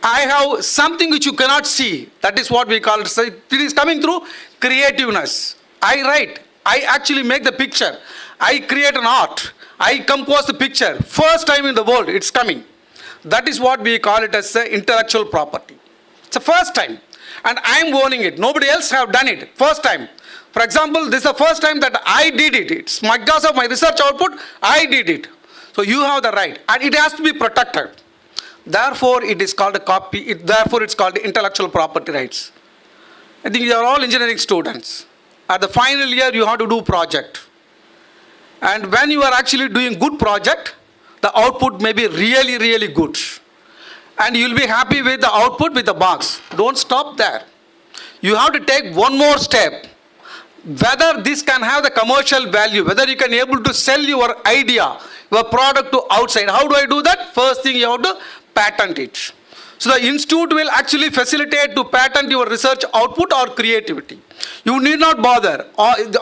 I have something which you cannot see. That is what we call it. It is coming through creativeness. I write. I actually make the picture. I create an art. I compose the picture. First time in the world, it's coming. That is what we call it as intellectual property. It's the first time. And I am owning it. Nobody else have done it. First time. For example, this is the first time that I did it. It's because of my research output, I did it. So you have the right. And it has to be protected. Therefore, it is called a copy. Therefore, it's called intellectual property rights. I think you are all engineering students. At the final year, you have to do project. And when you are actually doing good project, the output may be really, really good. and you'll be happy with the output with the box. Don't stop there. You have to take one more step. Whether this can have the commercial value, whether you can able to sell your idea, your product to outside. How do I do that? First thing, you have to patent it. So the institute will actually facilitate to patent your research output or creativity. You need not bother.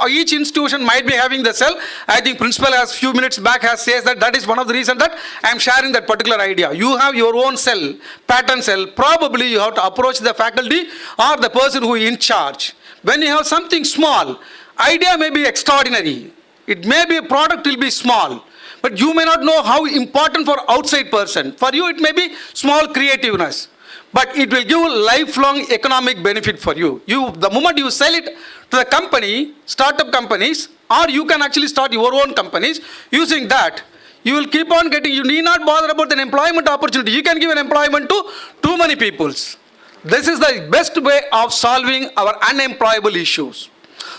Each institution might be having the cell. I think principal has few minutes back has says that is one of the reasons that I am sharing that particular idea. You have your own cell, patent cell. Probably you have to approach the faculty or the person who is in charge. When you have something small, idea may be extraordinary. It may be a product will be small. But you may not know how important for outside person. For you, it may be small creativeness. But it will give lifelong economic benefit for you. The moment you sell it to the company, startup companies, or you can actually start your own companies, using that, you will keep on getting, you need not bother about an employment opportunity. You can give an employment to too many peoples. This is the best way of solving our unemployable issues.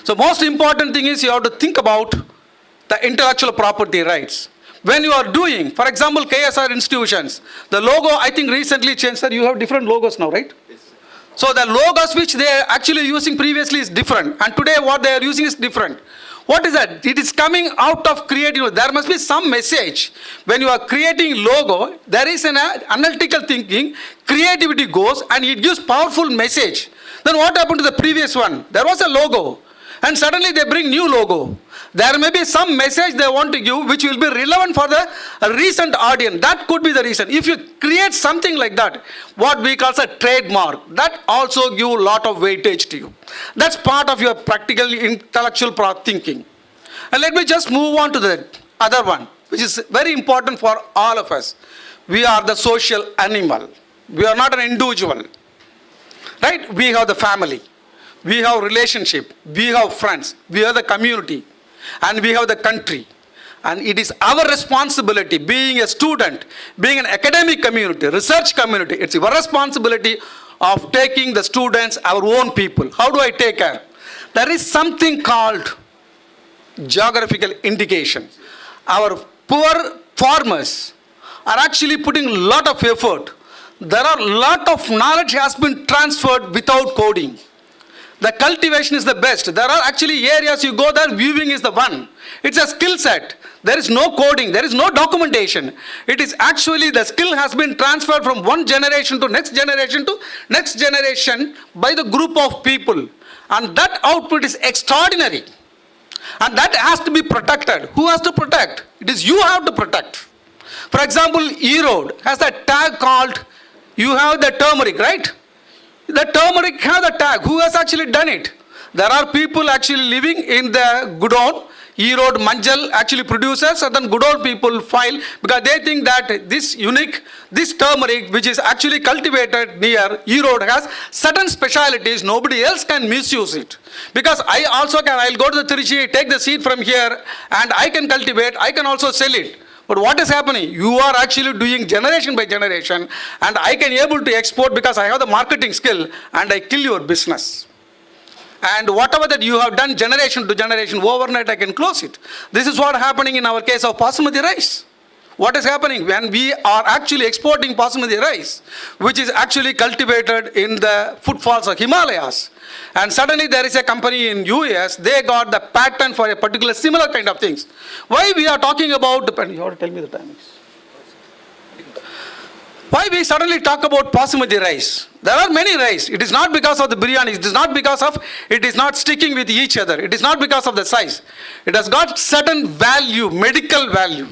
So most important thing is you have to think about the intellectual property rights. When you are doing, for example, KSR institutions, the logo I think recently changed, sir, you have different logos now, right? Yes, sir. So the logos which they are actually using previously is different, and today what they are using is different. What is that? It is coming out of creative. There must be some message. When you are creating logo, there is an analytical thinking, creativity goes, and it gives powerful message. Then what happened to the previous one? There was a logo, and suddenly they bring new logo. There may be some message they want to give which will be relevant for the recent audience. That could be the reason. If you create something like that, what we call a trademark, that also give a lot of weightage to you. That's part of your practical intellectual thinking. And let me just move on to the other one, which is very important for all of us. We are the social animal. We are not an individual. Right? We have the family. We have relationship. We have friends. We have the community. And we have the country. And it is our responsibility, being a student, being an academic community, research community, it's our responsibility of taking the students, our own people. How do I take care? There is something called geographical indication. Our poor farmers are actually putting a lot of effort. There are a lot of knowledge has been transferred without coding. The cultivation is the best. There are actually areas you go there, viewing is the one. It's a skill set. There is no coding. There is no documentation. It is actually the skill has been transferred from one generation to next generation by the group of people. And that output is extraordinary. And that has to be protected. Who has to protect? It is you have to protect. For example, Erode has a tag called, you have the turmeric, right? The turmeric has a tag. Who has actually done it? There are people actually living in the Godown. Erode Manjal actually produces, and then Godown people file because they think that this turmeric which is actually cultivated near Erode has certain specialities. Nobody else can misuse it. Because I'll go to the Tiruchi, take the seed from here, and I can cultivate, I can also sell it. But what is happening? You are actually doing generation by generation, and I can able to export because I have the marketing skill, and I kill your business. And whatever that you have done generation to generation, overnight I can close it. This is what happening in our case of basmati rice. What is happening when we are actually exporting basmati rice, which is actually cultivated in the footfalls of Himalayas. And suddenly there is a company in US, they got the patent for a particular similar kind of things. Why we are talking about, you have to tell me the timings. Why we suddenly talk about basmati rice? There are many rice. It is not because of the biryani. It is not because of, it is not sticking with each other. It is not because of the size. It has got certain value, medical value.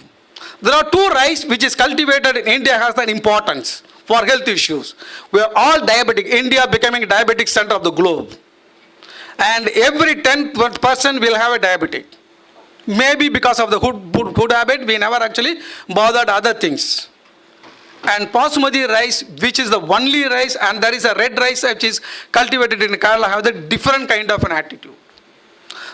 There are two rice which is cultivated in India has an importance for health issues. We are all diabetic. India becoming a diabetic center of the globe. And every 10th person will have a diabetic. Maybe because of the good habit, we never actually bothered other things. And basmati rice, which is the only rice, and there is a red rice which is cultivated in Kerala, have the different kind of an attitude.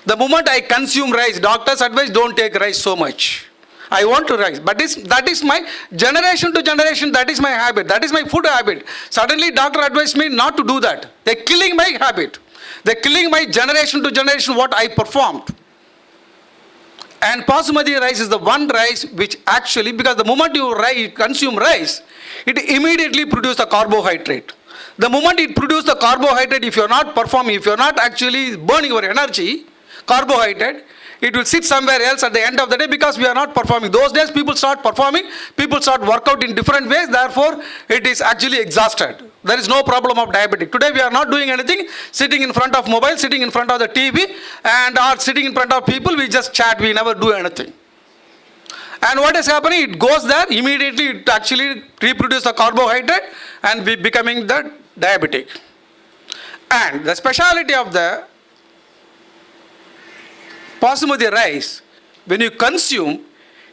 The moment I consume rice, doctors advise don't take rice so much. I want to rice, but that is my generation to generation, that is my habit, that is my food habit. Suddenly doctor advised me not to do that. They're killing my habit. They're killing my generation to generation what I performed. And basmati rice is the one rice which actually, because the moment you consume rice, it immediately produces the carbohydrate. The moment it produces the carbohydrate, if you are not performing, if you are not actually burning your energy, carbohydrate, it will sit somewhere else at the end of the day because we are not performing. Those days people start performing, people start work out in different ways, therefore it is actually exhausted. There is no problem of diabetic. Today we are not doing anything, sitting in front of mobile, sitting in front of the TV, and are sitting in front of people, we just chat, we never do anything. And what is happening? It goes there, immediately it actually reproduces the carbohydrate and we becoming the diabetic. And the speciality of the basmati rice, when you consume,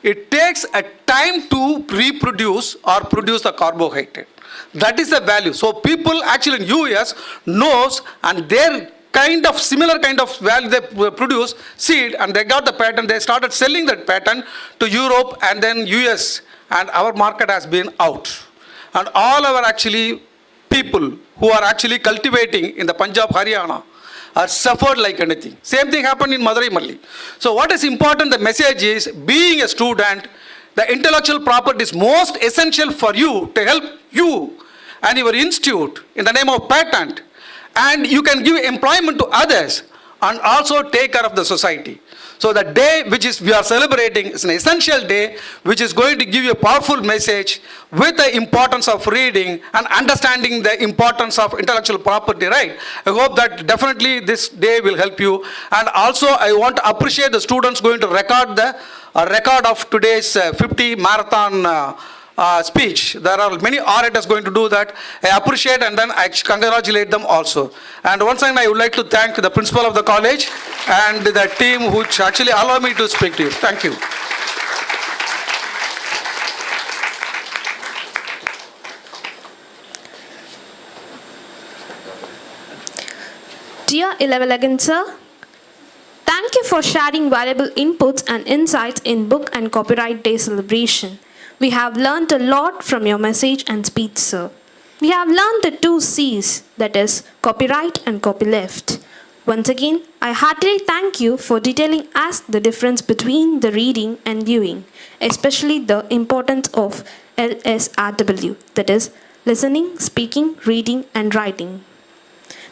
it takes a time to reproduce or produce the carbohydrate. That is the value. So people actually in US knows, and their kind of similar kind of value they produce seed, and they got the patent. They started selling that patent to Europe and then US, and our market has been out. And all our actually people who are actually cultivating in the Punjab, Haryana are suffered like anything. Same thing happened in Madurai Malli. So what is important, the message is, being a student, the intellectual property is most essential for you to help you and your institute in the name of patent, and you can give employment to others and also take care of the society. So the day which is we are celebrating is an essential day which is going to give you a powerful message with the importance of reading and understanding the importance of intellectual property right. I hope that definitely this day will help you. And also I want to appreciate the students going to record the record of today's 50 marathon speech. There are many orators going to do that. I appreciate and then I congratulate them also. And once again I would like to thank the principal of the college and the team which actually allow me to speak to you. Thank you. Dear 11 sir, thank you for sharing valuable inputs and insights in Book and Copyright Day celebration. We have learned a lot from your message and speech, sir. We have learned the 2 C's, that is, copyright and copyleft. Once again, I heartily thank you for detailing us the difference between the reading and viewing, especially the importance of LSRW, that is, listening, speaking, reading, and writing.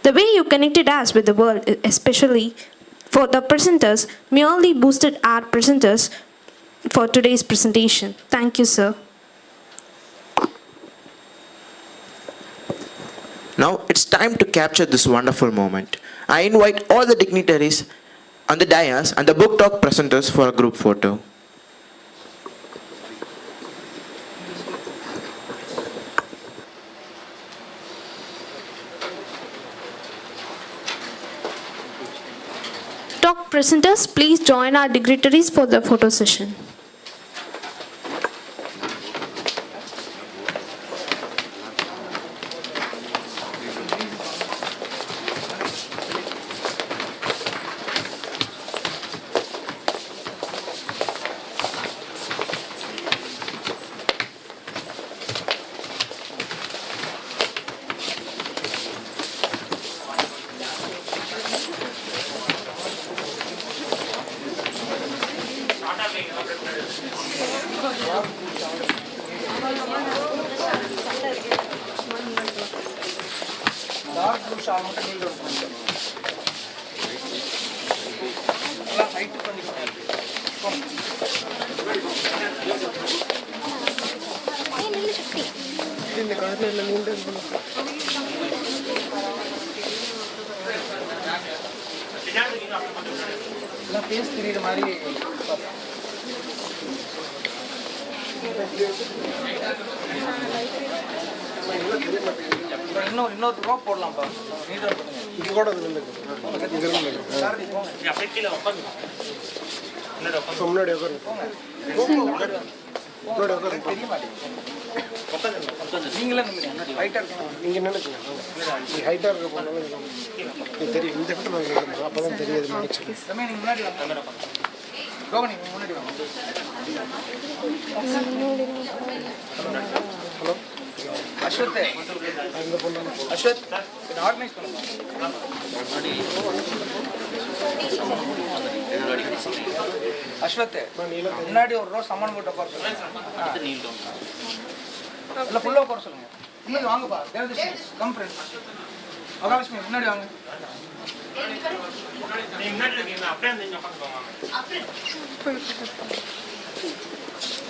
The way you connected us with the world, especially for the presenters, merely boosted our presenters for today's presentation. Thank you, sir. Now it's time to capture this wonderful moment. I invite all the dignitaries on the dais and the book talk presenters for a group photo. Talk presenters, please join our dignitaries for the photo session. இன்னொரு row போடலாம்ப்பா. இங்க கூட இருக்கு. முன்னாடி உட்காருங்க. நீங்களே ஹைட்டா இருக்கணும். நீங்க நினைச்சுங்க. நீ ஹைட்டா இருக்க போனாலும் தெரியும். இந்த கிட்ட நான் அப்பதான் தெரியாது நினைச்சேன். நீங்க முன்னாடி வாங்க. கோகனி முன்னாடி வாங்க. ஹலோ அஸ்வத் அஸ்வத் ஆர்கனைஸ் பண்ணுங்க. அஸ்வத் முன்னாடி ஒரு ரோ சம்மன் போட்டு உட்கார சொல்லுங்க. இல்லை ஃபுல்லாக உட்கார சொல்லுங்க. முன்னாடி வாங்கப்பா. Devadarshini come friends. மகாலட்சுமி முன்னாடி வாங்க.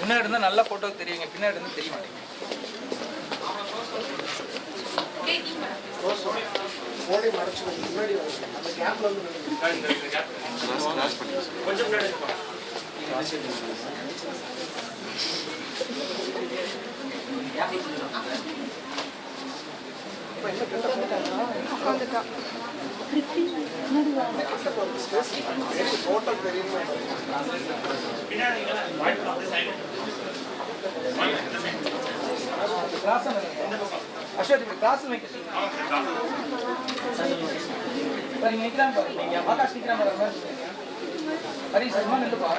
முன்னாடி இருந்தால் நல்ல ஃபோட்டோ தெரியுங்க, பின்னாடி இருந்தால் தெரிய மாட்டேங்க. அஸ்வத் இப்படி கிளாஸ் வைக்க நீங்க நிற்கிறான் பாருங்க. ஆகாஷ் நிற்கிறான் பாருங்க. ஹரி சர்மா நின்றுப்பா.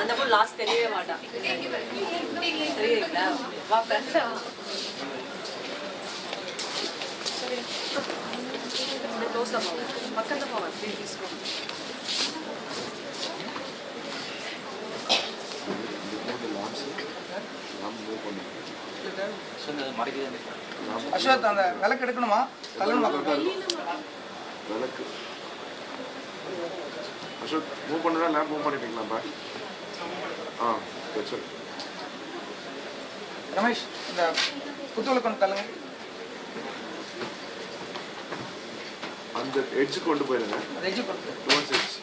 அந்த பொண்ணு லாஸ்ட் தெரியவே மாட்டான். தெரியுங்களா? வா பிரச்சனை க்ளோஸ் தான் போவேன், பக்கத்தில் போவேன். ப்ளீஸ் அஸ்வத் அந்த விளக்கு எடுக்கணுமா? கல்லணை விளக்கு அஸ்வத் மூவ் பண்ணுறா லேம்ப் மூவ் பண்ணிட்டீங்களாப்பா? சரி. ரமேஷ் இந்த புத்தூளை கொண்டு தள்ளுங்க. அந்த எட்ஜ் கொண்டு போயிருங்க. அந்த எட்ஜு கொண்டு towards edge.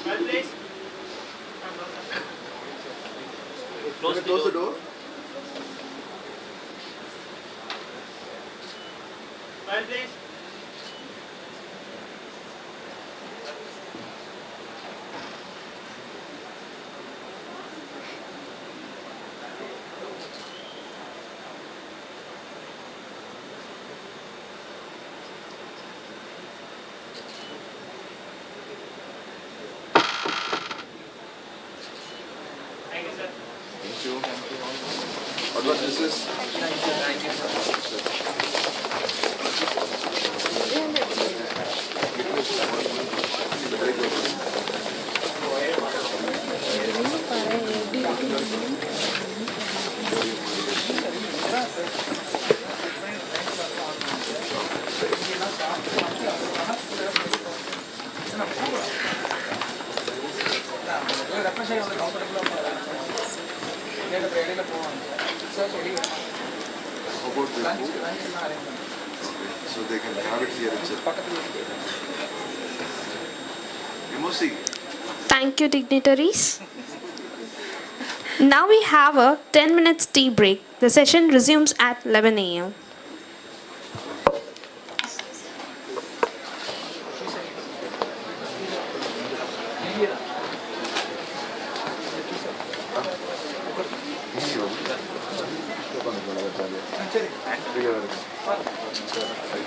Ready. Close the door. Please. What was this? Refresh ஆகி வந்து கம்ஃபர்டபுளாக இடையில போவாங்க. Sir So they can have it here itself. பக்கத்தில் Emosi. Thank you, dignitaries. Now we have a 10 minutes tea break. The session resumes at 11 a.m.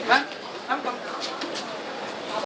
Ma'am